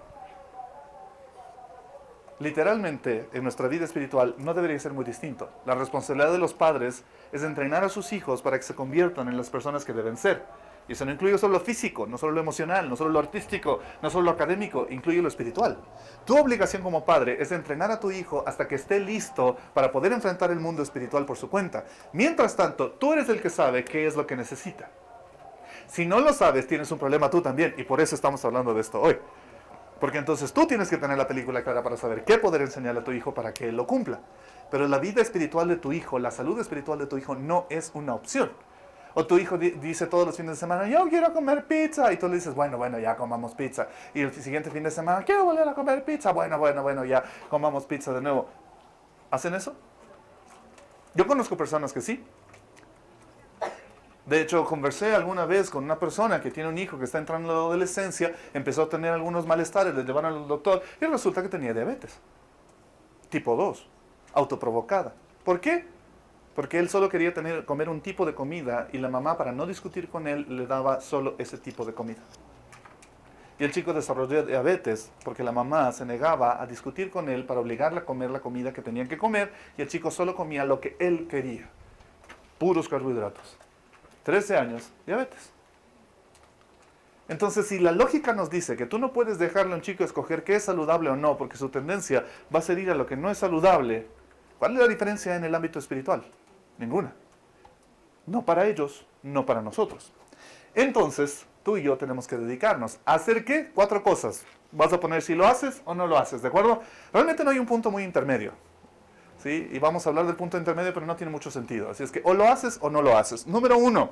Literalmente, en nuestra vida espiritual no debería ser muy distinto. La responsabilidad de los padres es entrenar a sus hijos para que se conviertan en las personas que deben ser. Y eso no incluye solo lo físico, no solo lo emocional, no solo lo artístico, no solo lo académico, incluye lo espiritual. Tu obligación como padre es entrenar a tu hijo hasta que esté listo para poder enfrentar el mundo espiritual por su cuenta. Mientras tanto, tú eres el que sabe qué es lo que necesita. Si no lo sabes, tienes un problema tú también, y por eso estamos hablando de esto hoy. Porque entonces tú tienes que tener la película clara para saber qué poder enseñarle a tu hijo para que él lo cumpla. Pero la vida espiritual de tu hijo, la salud espiritual de tu hijo no es una opción. O tu hijo dice todos los fines de semana, yo quiero comer pizza. Y tú le dices, bueno, ya comamos pizza. Y el siguiente fin de semana, quiero volver a comer pizza. Bueno, ya comamos pizza de nuevo. ¿Hacen eso? Yo conozco personas que sí. De hecho, conversé alguna vez con una persona que tiene un hijo que está entrando en la adolescencia, empezó a tener algunos malestares, le llevaron al doctor y resulta que tenía diabetes. Tipo 2, autoprovocada. ¿Por qué? Porque él solo quería comer un tipo de comida y la mamá, para no discutir con él, le daba solo ese tipo de comida. Y el chico desarrolló diabetes porque la mamá se negaba a discutir con él para obligarle a comer la comida que tenían que comer y el chico solo comía lo que él quería. Puros carbohidratos. 13 años, diabetes. Entonces, si la lógica nos dice que tú no puedes dejarle a un chico escoger qué es saludable o no, porque su tendencia va a ser ir a lo que no es saludable, ¿cuál es la diferencia en el ámbito espiritual? Ninguna. No para ellos, no para nosotros. Entonces, tú y yo tenemos que dedicarnos a hacer ¿qué? 4 cosas. Vas a poner si lo haces o no lo haces, ¿de acuerdo? Realmente no hay un punto muy intermedio. ¿Sí? Y vamos a hablar del punto intermedio, pero no tiene mucho sentido. Así es que o lo haces o no lo haces. Número 1.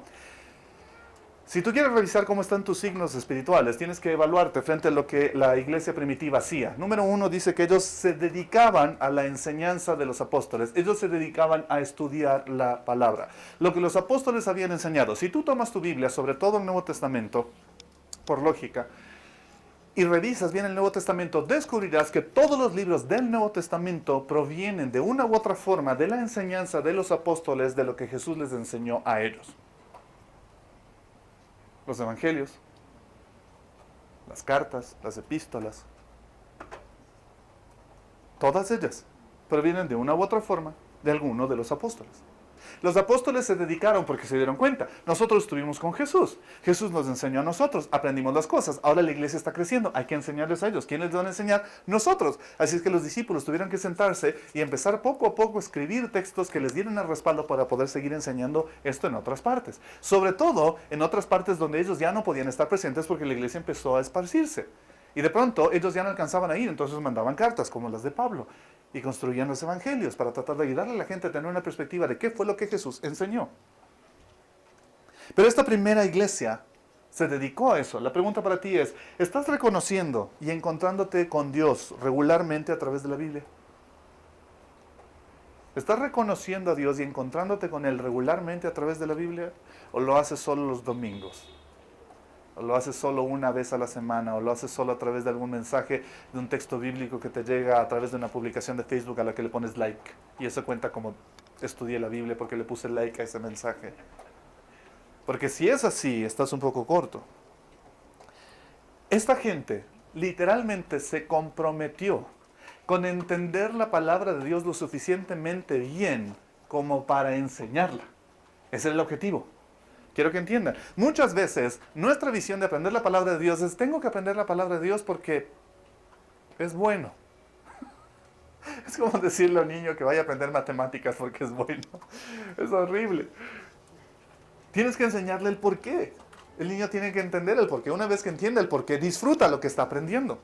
Si tú quieres revisar cómo están tus signos espirituales, tienes que evaluarte frente a lo que la iglesia primitiva hacía. Número 1 dice que ellos se dedicaban a la enseñanza de los apóstoles. Ellos se dedicaban a estudiar la palabra. Lo que los apóstoles habían enseñado. Si tú tomas tu Biblia, sobre todo el Nuevo Testamento, por lógica, y revisas bien el Nuevo Testamento, descubrirás que todos los libros del Nuevo Testamento provienen de una u otra forma de la enseñanza de los apóstoles de lo que Jesús les enseñó a ellos. Los evangelios, las cartas, las epístolas, todas ellas provienen de una u otra forma de alguno de los apóstoles. Los apóstoles se dedicaron porque se dieron cuenta. Nosotros estuvimos con Jesús. Jesús nos enseñó a nosotros. Aprendimos las cosas. Ahora la iglesia está creciendo. Hay que enseñarles a ellos. ¿Quién les van a enseñar? Nosotros. Así es que los discípulos tuvieron que sentarse y empezar poco a poco a escribir textos que les dieran el respaldo para poder seguir enseñando esto en otras partes. Sobre todo en otras partes donde ellos ya no podían estar presentes porque la iglesia empezó a esparcirse. Y de pronto ellos ya no alcanzaban a ir, entonces mandaban cartas como las de Pablo. Y construían los evangelios para tratar de ayudarle a la gente a tener una perspectiva de qué fue lo que Jesús enseñó. Pero esta primera iglesia se dedicó a eso. La pregunta para ti es, ¿estás reconociendo y encontrándote con Dios regularmente a través de la Biblia? ¿Estás reconociendo a Dios y encontrándote con Él regularmente a través de la Biblia? ¿O lo haces solo los domingos? ¿O lo haces solo una vez a la semana? ¿O lo haces solo a través de algún mensaje de un texto bíblico que te llega a través de una publicación de Facebook a la que le pones like? Y eso cuenta como estudié la Biblia porque le puse like a ese mensaje. Porque si es así, estás un poco corto. Esta gente literalmente se comprometió con entender la palabra de Dios lo suficientemente bien como para enseñarla. Ese es el objetivo. Quiero que entiendan. Muchas veces nuestra visión de aprender la palabra de Dios es: tengo que aprender la palabra de Dios porque es bueno. Es como decirle a un niño que vaya a aprender matemáticas porque es bueno. Es horrible. Tienes que enseñarle el porqué. El niño tiene que entender el porqué. Una vez que entiende el porqué, disfruta lo que está aprendiendo.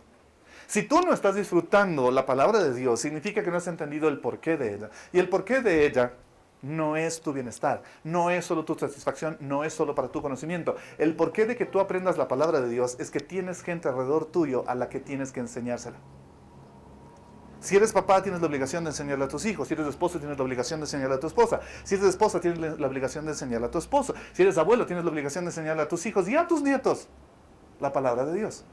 Si tú no estás disfrutando la palabra de Dios, significa que no has entendido el porqué de ella. Y el porqué de ella no es tu bienestar, no es solo tu satisfacción, no es solo para tu conocimiento. El porqué de que tú aprendas la palabra de Dios es que tienes gente alrededor tuyo a la que tienes que enseñársela. Si eres papá, tienes la obligación de enseñarle a tus hijos. Si eres esposo, tienes la obligación de enseñarle a tu esposa. Si eres esposa, tienes la obligación de enseñarle a tu esposo. Si eres abuelo, tienes la obligación de enseñarle a tus hijos y a tus nietos la palabra de Dios.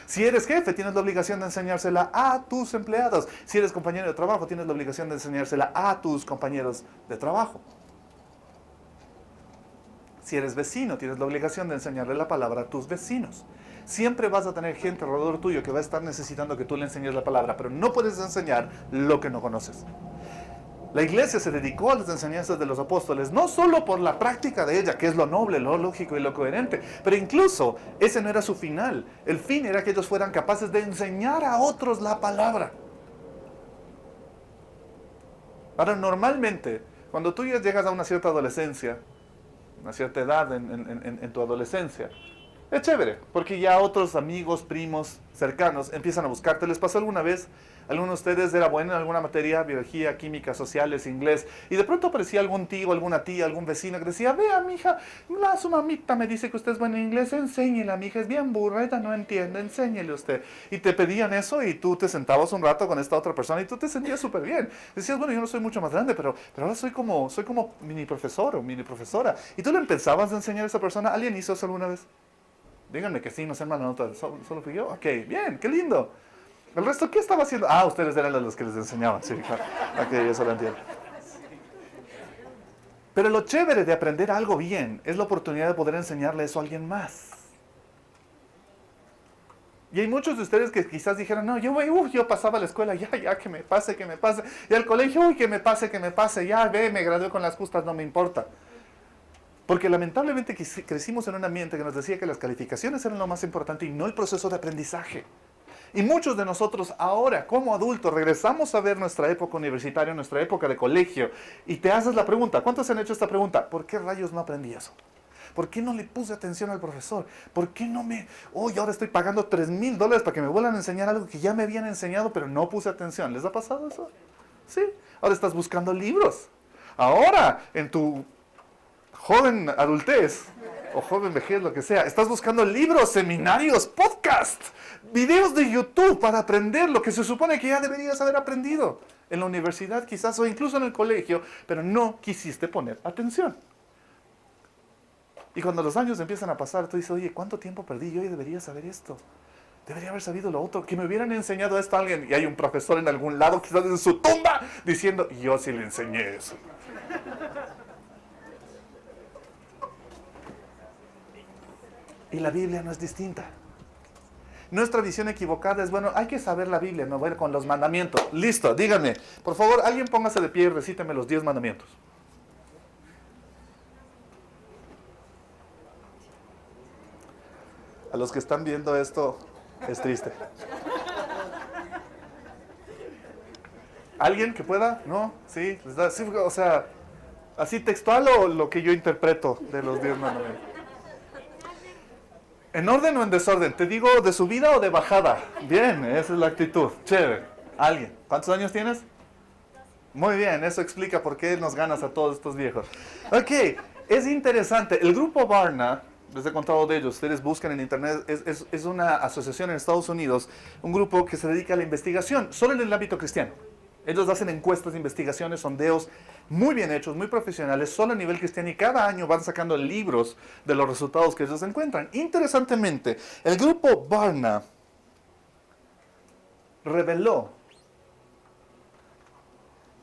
Si eres jefe, tienes la obligación de enseñársela a tus empleados. Si eres compañero de trabajo, tienes la obligación de enseñársela a tus compañeros de trabajo. Si eres vecino, tienes la obligación de enseñarle la palabra a tus vecinos. Siempre vas a tener gente alrededor tuyo que va a estar necesitando que tú le enseñes la palabra, pero no puedes enseñar lo que no conoces. La iglesia se dedicó a las enseñanzas de los apóstoles, no solo por la práctica de ella, que es lo noble, lo lógico y lo coherente, pero incluso ese no era su final. El fin era que ellos fueran capaces de enseñar a otros la palabra. Ahora, normalmente, cuando tú ya llegas a una cierta adolescencia, una cierta edad en tu adolescencia, es chévere, porque ya otros amigos, primos, cercanos empiezan a buscarte. ¿Les pasó alguna vez? ¿Alguno de ustedes era bueno en alguna materia? Biología, química, sociales, inglés. Y de pronto aparecía algún tío, alguna tía, algún vecino que decía: vea, mija, su mamita me dice que usted es buena en inglés, enséñela, mija, es bien burra, ella no entiende, enséñele usted. Y te pedían eso y tú te sentabas un rato con esta otra persona y tú te sentías súper bien. Decías: bueno, yo no soy mucho más grande, pero ahora soy como mini profesor o mini profesora. Y tú le empezabas a enseñar a esa persona. ¿Alguien hizo eso alguna vez? Díganme que sí, no se manda nota. ¿Solo fui yo? Ok, bien, qué lindo. ¿El resto qué estaba haciendo? Ah, ustedes eran los que les enseñaban. Sí, claro. Ok, eso lo entiendo. Pero lo chévere de aprender algo bien es la oportunidad de poder enseñarle eso a alguien más. Y hay muchos de ustedes que quizás dijeron: no, yo pasaba a la escuela, ya, que me pase. Y al colegio, que me pase, ya, me gradué con las justas, no me importa. Porque lamentablemente crecimos en un ambiente que nos decía que las calificaciones eran lo más importante y no el proceso de aprendizaje. Y muchos de nosotros ahora, como adultos, regresamos a ver nuestra época universitaria, nuestra época de colegio, y te haces la pregunta. ¿Cuántos han hecho esta pregunta? ¿Por qué rayos no aprendí eso? ¿Por qué no le puse atención al profesor? ¿Por qué no ahora estoy pagando $3,000 para que me vuelvan a enseñar algo que ya me habían enseñado, pero no puse atención? ¿Les ha pasado eso? Sí. Ahora estás buscando libros. Ahora, en tu joven adultez o joven vejez, lo que sea, estás buscando libros, seminarios, podcasts, videos de YouTube para aprender lo que se supone que ya deberías haber aprendido en la universidad quizás o incluso en el colegio, pero no quisiste poner atención. Y cuando los años empiezan a pasar, tú dices: oye, ¿cuánto tiempo perdí? Yo debería saber esto. Debería haber sabido lo otro. Que me hubieran enseñado esto a alguien. Y hay un profesor en algún lado, quizás en su tumba, diciendo: yo sí le enseñé eso. Y la Biblia no es distinta. Nuestra visión equivocada es: bueno, hay que saber la Biblia, no ver con los mandamientos. Listo, díganme. Por favor, alguien póngase de pie y recíteme los 10 mandamientos. A los que están viendo esto, es triste. ¿Alguien que pueda? ¿No? ¿Sí? ¿Sí? O sea, ¿así textual o lo que yo interpreto de los 10 mandamientos? ¿En orden o en desorden? ¿Te digo de subida o de bajada? Bien, esa es la actitud. Chévere. ¿Alguien? ¿Cuántos años tienes? Muy bien, eso explica por qué nos ganas a todos estos viejos. Ok, es interesante. El grupo Barna, les he contado de ellos, ustedes buscan en internet, es una asociación en Estados Unidos, un grupo que se dedica a la investigación, solo en el ámbito cristiano. Ellos hacen encuestas, investigaciones, sondeos muy bien hechos, muy profesionales, solo a nivel cristiano, y cada año van sacando libros de los resultados que ellos encuentran. Interesantemente, el grupo Barna reveló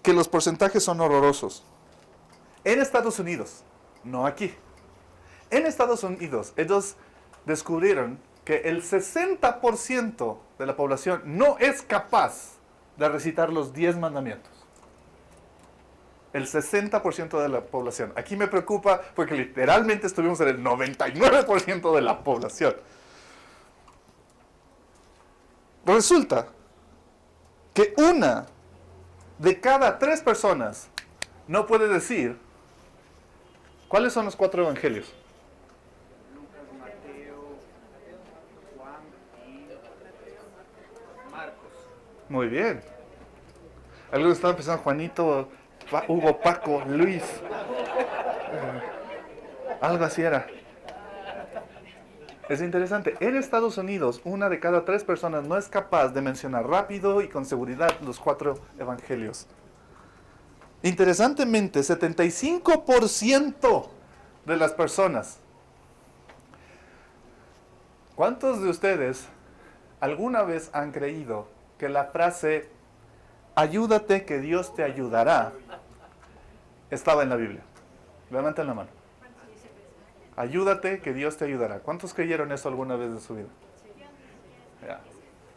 que los porcentajes son horrorosos. En Estados Unidos, no aquí. En Estados Unidos, ellos descubrieron que el 60% de la población no es capaz de recitar los 10 mandamientos. El 60% de la población. Aquí me preocupa porque literalmente estuvimos en el 99% de la población. Resulta que 1 de cada 3 personas no puede decir cuáles son los 4 evangelios. Lucas, Mateo, Juan y Marcos. Muy bien. Algunos estaban pensando Juanito, Hugo, Paco, Luis. Algo así era. Es interesante. En Estados Unidos, 1 de cada 3 personas no es capaz de mencionar rápido y con seguridad los 4 evangelios. Interesantemente, 75% de las personas. ¿Cuántos de ustedes alguna vez han creído que la frase ayúdate que Dios te ayudará estaba en la Biblia? Levanten la mano. Ayúdate que Dios te ayudará. ¿Cuántos creyeron eso alguna vez en su vida? Ya.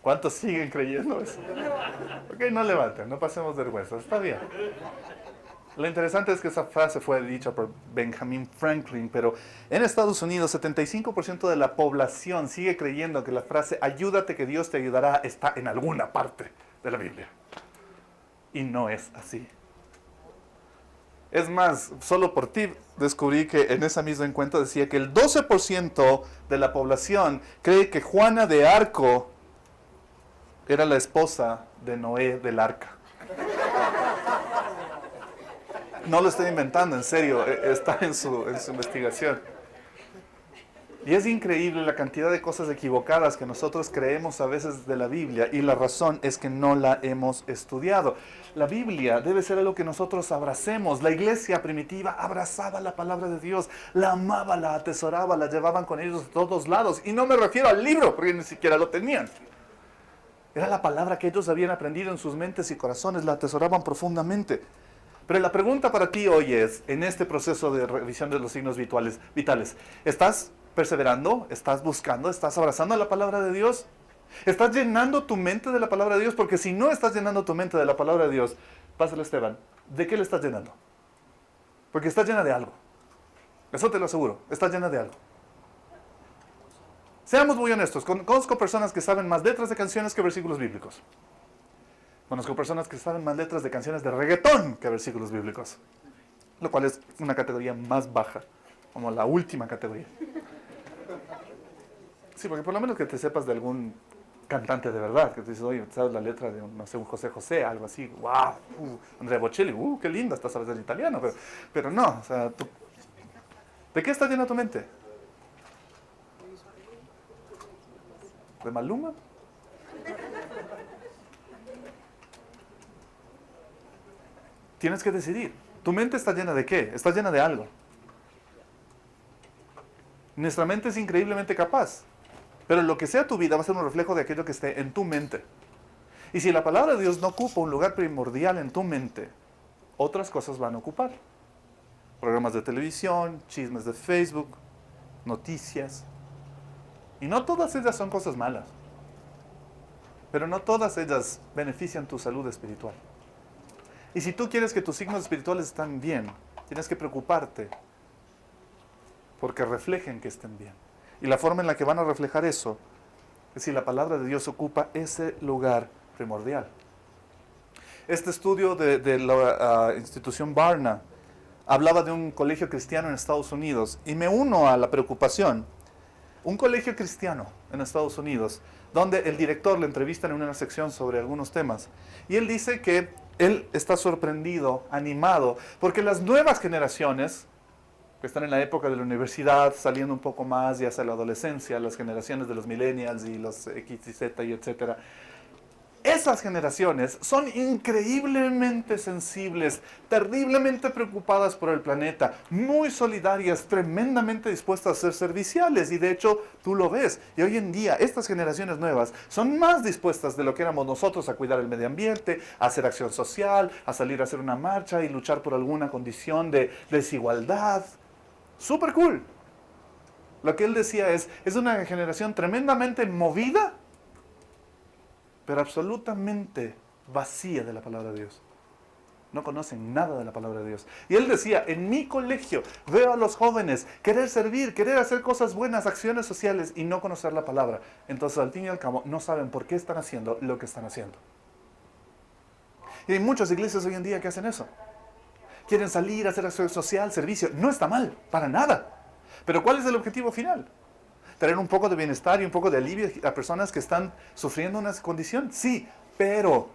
¿Cuántos siguen creyendo eso? Ok, no levanten, no pasemos vergüenza, está bien. Lo interesante es que esa frase fue dicha por Benjamin Franklin, pero en Estados Unidos 75% de la población sigue creyendo que la frase ayúdate que Dios te ayudará está en alguna parte de la Biblia. Y no es así. Es más, solo por ti descubrí que en esa misma encuesta decía que el 12% de la población cree que Juana de Arco era la esposa de Noé del arca. No lo estoy inventando, en serio, está en su investigación. Y es increíble la cantidad de cosas equivocadas que nosotros creemos a veces de la Biblia, y la razón es que no la hemos estudiado. La Biblia debe ser algo que nosotros abracemos. La iglesia primitiva abrazaba la palabra de Dios, la amaba, la atesoraba, la llevaban con ellos a todos lados. Y no me refiero al libro, porque ni siquiera lo tenían. Era la palabra que ellos habían aprendido en sus mentes y corazones, la atesoraban profundamente. Pero la pregunta para ti hoy es, en este proceso de revisión de los signos vitales, ¿estás perseverando? ¿Estás buscando? ¿Estás abrazando la palabra de Dios? ¿Estás llenando tu mente de la palabra de Dios? Porque si no estás llenando tu mente de la palabra de Dios, pásale Esteban, ¿de qué le estás llenando? Porque está llena de algo. Eso te lo aseguro, está llena de algo. Seamos muy honestos, conozco personas que saben más letras de canciones que versículos bíblicos. Conozco personas que saben más letras de canciones de reggaetón que versículos bíblicos. Lo cual es una categoría más baja, como la última categoría. Sí, porque por lo menos que te sepas de algún cantante de verdad, que te dices, oye, sabes la letra de, no sé, un José José, algo así, wow, Andrea Bocelli, qué linda, hasta sabes el italiano, pero no, o sea, ¿de qué está llena tu mente? ¿De Maluma? Tienes que decidir. ¿Tu mente está llena de qué? Está llena de algo. Nuestra mente es increíblemente capaz. Pero lo que sea tu vida va a ser un reflejo de aquello que esté en tu mente. Y si la palabra de Dios no ocupa un lugar primordial en tu mente, otras cosas van a ocupar. Programas de televisión, chismes de Facebook, noticias. Y no todas ellas son cosas malas. Pero no todas ellas benefician tu salud espiritual. Y si tú quieres que tus signos espirituales estén bien, tienes que preocuparte porque reflejen que estén bien. Y la forma en la que van a reflejar eso es si la palabra de Dios ocupa ese lugar primordial. Este estudio de la institución Barna hablaba de un colegio cristiano en Estados Unidos, y me uno a la preocupación. Un colegio cristiano en Estados Unidos, donde el director le entrevista en una sección sobre algunos temas, y él dice que él está sorprendido, animado, porque las nuevas generaciones, que están en la época de la universidad, saliendo un poco más y hacia la adolescencia, las generaciones de los millennials y los X y Z y etcétera, esas generaciones son increíblemente sensibles, terriblemente preocupadas por el planeta, muy solidarias, tremendamente dispuestas a ser serviciales, y de hecho tú lo ves. Y hoy en día estas generaciones nuevas son más dispuestas de lo que éramos nosotros a cuidar el medio ambiente, a hacer acción social, a salir a hacer una marcha y luchar por alguna condición de desigualdad. ¡Súper cool! Lo que él decía es una generación tremendamente movida, pero absolutamente vacía de la palabra de Dios. No conocen nada de la palabra de Dios. Y él decía, en mi colegio veo a los jóvenes querer servir, querer hacer cosas buenas, acciones sociales y no conocer la palabra. Entonces, al fin y al cabo, no saben por qué están haciendo lo que están haciendo. Y hay muchas iglesias hoy en día que hacen eso. Quieren salir a hacer acción social, servicio. No está mal, para nada. Pero ¿cuál es el objetivo final? ¿Traer un poco de bienestar y un poco de alivio a personas que están sufriendo una condición? Sí, pero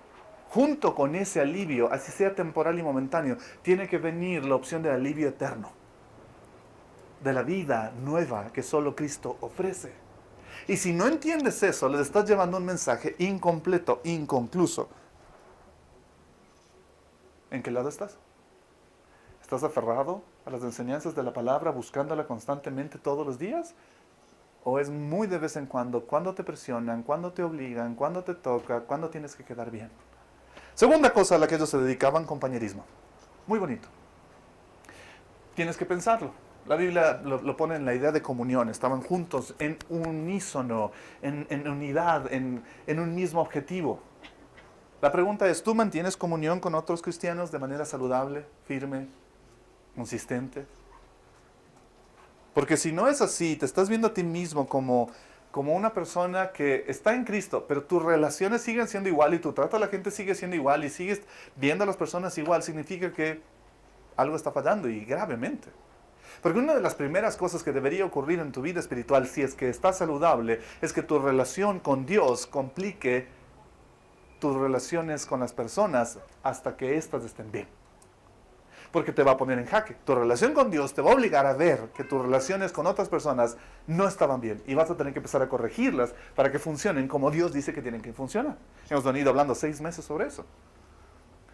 junto con ese alivio, así sea temporal y momentáneo, tiene que venir la opción del alivio eterno, de la vida nueva que solo Cristo ofrece. Y si no entiendes eso, les estás llevando un mensaje incompleto, inconcluso. ¿En qué lado estás? ¿Estás aferrado a las enseñanzas de la palabra, buscándola constantemente todos los días? ¿O es muy de vez en cuando te presionan, cuando te obligan, cuando te toca, cuando tienes que quedar bien? Segunda cosa a la que ellos se dedicaban, compañerismo. Muy bonito. Tienes que pensarlo. La Biblia lo pone en la idea de comunión. Estaban juntos, en unísono, en unidad, en un mismo objetivo. La pregunta es, ¿tú mantienes comunión con otros cristianos de manera saludable, firme, consistente? Porque si no es así, te estás viendo a ti mismo como una persona que está en Cristo, pero tus relaciones siguen siendo igual y tu trato a la gente sigue siendo igual y sigues viendo a las personas igual, significa que algo está fallando y gravemente. Porque una de las primeras cosas que debería ocurrir en tu vida espiritual, si es que estás saludable, es que tu relación con Dios complique tus relaciones con las personas hasta que éstas estén bien. Porque te va a poner en jaque. Tu relación con Dios te va a obligar a ver que tus relaciones con otras personas no estaban bien. Y vas a tener que empezar a corregirlas para que funcionen como Dios dice que tienen que funcionar. Hemos venido hablando 6 meses sobre eso.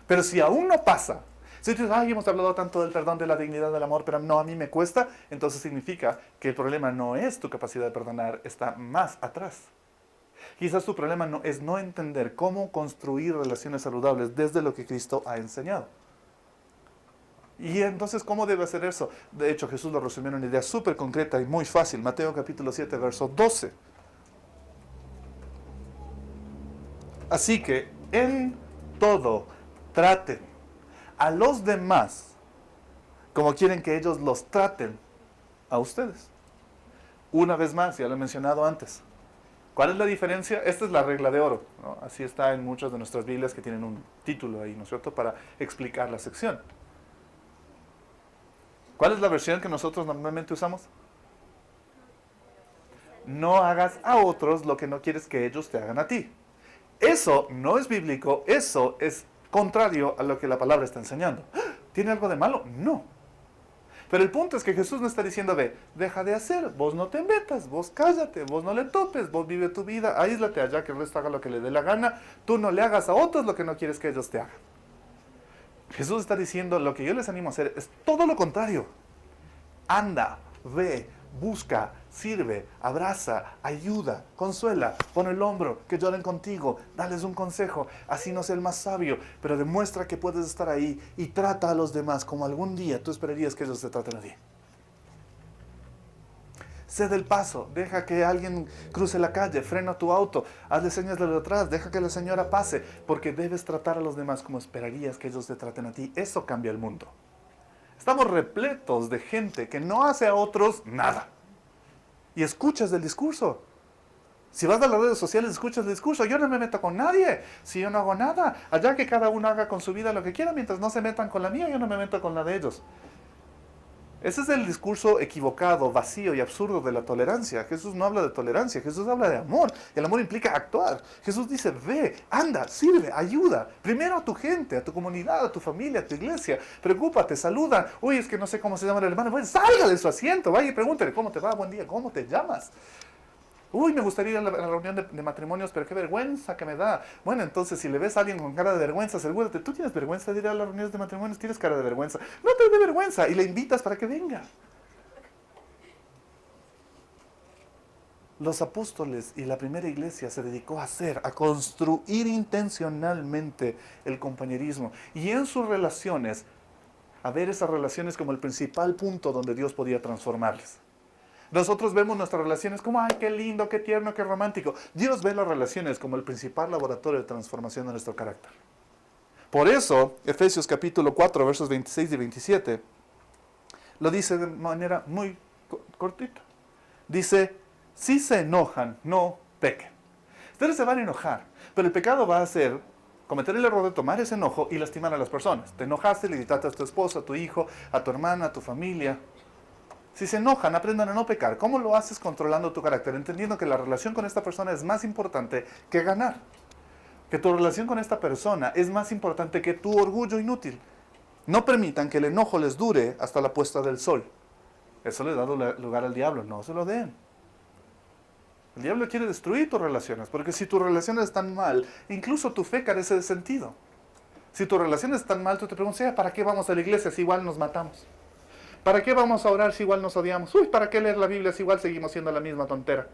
Pero si aún no pasa, si tú dices, ay, hemos hablado tanto del perdón, de la dignidad, del amor, pero no, a mí me cuesta, entonces significa que el problema no es tu capacidad de perdonar, está más atrás. Quizás tu problema es no entender cómo construir relaciones saludables desde lo que Cristo ha enseñado. Y entonces, ¿cómo debe hacer eso? De hecho, Jesús lo resumió en una idea súper concreta y muy fácil. Mateo capítulo 7, verso 12. Así que, en todo, traten a los demás como quieren que ellos los traten a ustedes. Una vez más, ya lo he mencionado antes. ¿Cuál es la diferencia? Esta es la regla de oro, ¿no? Así está en muchas de nuestras Biblias que tienen un título ahí, ¿no es cierto?, para explicar la sección. ¿Cuál es la versión que nosotros normalmente usamos? No hagas a otros lo que no quieres que ellos te hagan a ti. Eso no es bíblico, eso es contrario a lo que la palabra está enseñando. ¿Tiene algo de malo? No. Pero el punto es que Jesús no está diciendo, deja de hacer, vos no te metas, vos cállate, vos no le topes, vos vive tu vida, aíslate allá, que el resto haga lo que le dé la gana, tú no le hagas a otros lo que no quieres que ellos te hagan. Jesús está diciendo, lo que yo les animo a hacer es todo lo contrario. Anda, ve, busca, sirve, abraza, ayuda, consuela, pon el hombro, que lloren contigo, dales un consejo, así no sea el más sabio, pero demuestra que puedes estar ahí y trata a los demás como algún día tú esperarías que ellos te traten a ti. Cede el paso, deja que alguien cruce la calle, frena tu auto, hazle señas de atrás, deja que la señora pase, porque debes tratar a los demás como esperarías que ellos te traten a ti. Eso cambia el mundo. Estamos repletos de gente que no hace a otros nada. Y escuchas el discurso. Si vas a las redes sociales, escuchas el discurso. Yo no me meto con nadie. Si yo no hago nada, allá que cada uno haga con su vida lo que quiera, mientras no se metan con la mía, yo no me meto con la de ellos. Ese es el discurso equivocado, vacío y absurdo de la tolerancia. Jesús no habla de tolerancia, Jesús habla de amor. El amor implica actuar. Jesús dice, ve, anda, sirve, ayuda. Primero a tu gente, a tu comunidad, a tu familia, a tu iglesia. Preocúpate, saluda. Uy, es que no sé cómo se llama el hermano. Bueno, salga de su asiento, vaya y pregúntale, ¿cómo te va? Buen día, ¿cómo te llamas? Uy, me gustaría ir a la reunión de matrimonios, pero qué vergüenza que me da. Bueno, entonces, si le ves a alguien con cara de vergüenza, asegúrate, ¿tú tienes vergüenza de ir a las reuniones de matrimonios? ¿Tienes cara de vergüenza? No te dé vergüenza y le invitas para que venga. Los apóstoles y la primera iglesia se dedicó a construir intencionalmente el compañerismo. Y en sus relaciones, a ver esas relaciones como el principal punto donde Dios podía transformarles. Nosotros vemos nuestras relaciones como, ay, qué lindo, qué tierno, qué romántico. Dios ve las relaciones como el principal laboratorio de transformación de nuestro carácter. Por eso, Efesios capítulo 4, versos 26 y 27, lo dice de manera muy cortita. Dice, si se enojan, no pequen. Ustedes se van a enojar, pero el pecado va a ser cometer el error de tomar ese enojo y lastimar a las personas. Te enojaste, le gritaste a tu esposa, a tu hijo, a tu hermana, a tu familia. Si se enojan, aprendan a no pecar. ¿Cómo lo haces? Controlando tu carácter, entendiendo que la relación con esta persona es más importante que ganar. Que tu relación con esta persona es más importante que tu orgullo inútil. No permitan que el enojo les dure hasta la puesta del sol. Eso le da lugar al diablo, no se lo den. El diablo quiere destruir tus relaciones, porque si tus relaciones están mal, incluso tu fe carece de sentido. Si tus relaciones están mal, tú te preguntas, ¿para qué vamos a la iglesia si igual nos matamos? ¿Para qué vamos a orar si igual nos odiamos? ¿Para qué leer la Biblia si igual seguimos siendo la misma tontera?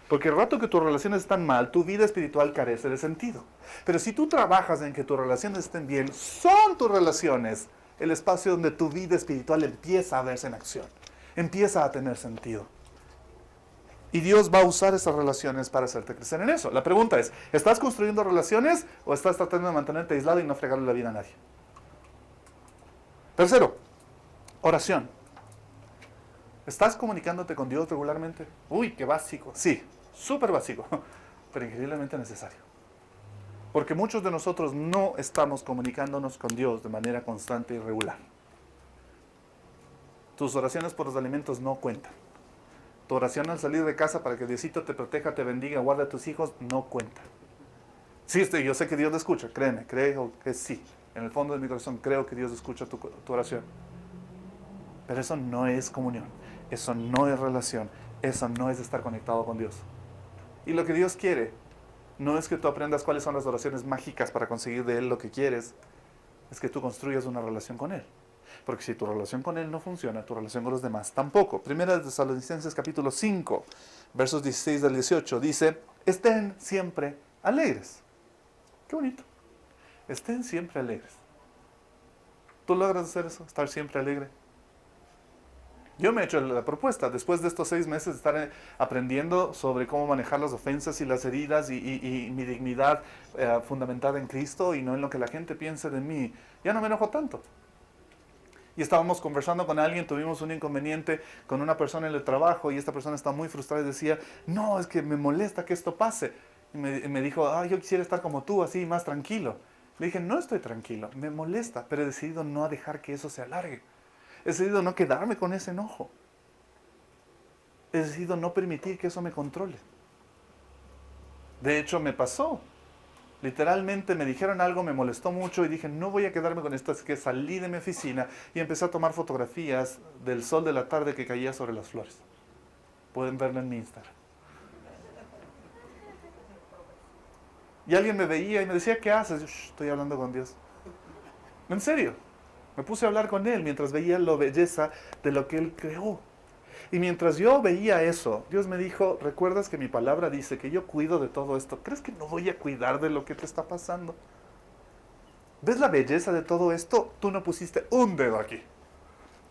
Porque el rato que tus relaciones están mal, tu vida espiritual carece de sentido. Pero si tú trabajas en que tus relaciones estén bien, son tus relaciones el espacio donde tu vida espiritual empieza a verse en acción, empieza a tener sentido. Y Dios va a usar esas relaciones para hacerte crecer en eso. La pregunta es, ¿estás construyendo relaciones o estás tratando de mantenerte aislado y no fregarle la vida a nadie? Tercero, oración. ¿Estás comunicándote con Dios regularmente? Uy, qué básico. Sí, súper básico, pero increíblemente necesario. Porque muchos de nosotros no estamos comunicándonos con Dios de manera constante y regular. Tus oraciones por los alimentos no cuentan. Tu oración al salir de casa para que Diosito te proteja, te bendiga, guarde a tus hijos, no cuenta. Sí, yo sé que Dios te escucha, créeme, creo que sí. En el fondo de mi corazón creo que Dios escucha tu oración. Pero eso no es comunión, eso no es relación, eso no es estar conectado con Dios. Y lo que Dios quiere no es que tú aprendas cuáles son las oraciones mágicas para conseguir de Él lo que quieres, es que tú construyas una relación con Él. Porque si tu relación con Él no funciona, tu relación con los demás tampoco. Primera de Tesalonicenses capítulo 5, versos 16 al 18, dice, estén siempre alegres. Qué bonito. Estén siempre alegres. ¿Tú logras hacer eso? Estar siempre alegre. Yo me he hecho la propuesta, después de estos 6 meses de estar aprendiendo sobre cómo manejar las ofensas y las heridas y mi dignidad fundamentada en Cristo y no en lo que la gente piense de mí, ya no me enojo tanto. Y estábamos conversando con alguien, tuvimos un inconveniente con una persona en el trabajo y esta persona estaba muy frustrada y decía, no, es que me molesta que esto pase. Y me dijo, yo quisiera estar como tú, así, más tranquilo. Le dije, no estoy tranquilo, me molesta, pero he decidido no dejar que eso se alargue. He decidido no quedarme con ese enojo. He decidido no permitir que eso me controle. De hecho, me pasó. Literalmente me dijeron algo, me molestó mucho y dije, no voy a quedarme con esto. Así que salí de mi oficina y empecé a tomar fotografías del sol de la tarde que caía sobre las flores. Pueden verlo en mi Instagram. Y alguien me veía y me decía, ¿qué haces? Yo, estoy hablando con Dios. En serio. Me puse a hablar con Él mientras veía la belleza de lo que Él creó. Y mientras yo veía eso, Dios me dijo, ¿recuerdas que mi palabra dice que yo cuido de todo esto? ¿Crees que no voy a cuidar de lo que te está pasando? ¿Ves la belleza de todo esto? Tú no pusiste un dedo aquí.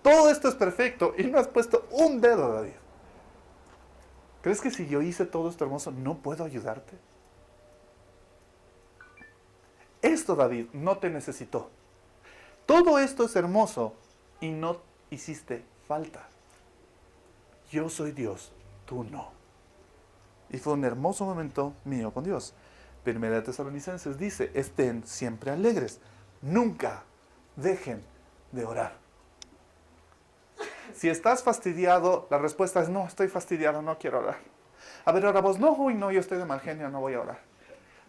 Todo esto es perfecto y no has puesto un dedo, David. ¿Crees que si yo hice todo esto hermoso, no puedo ayudarte? Esto, David, no te necesitó. Todo esto es hermoso y no hiciste falta. Yo soy Dios, tú no. Y fue un hermoso momento mío con Dios. Primera de Tesalonicenses dice, estén siempre alegres, nunca dejen de orar. Si estás fastidiado, la respuesta es, no, estoy fastidiado, no quiero orar. A ver, ahora vos, no, yo estoy de mal genio, no voy a orar.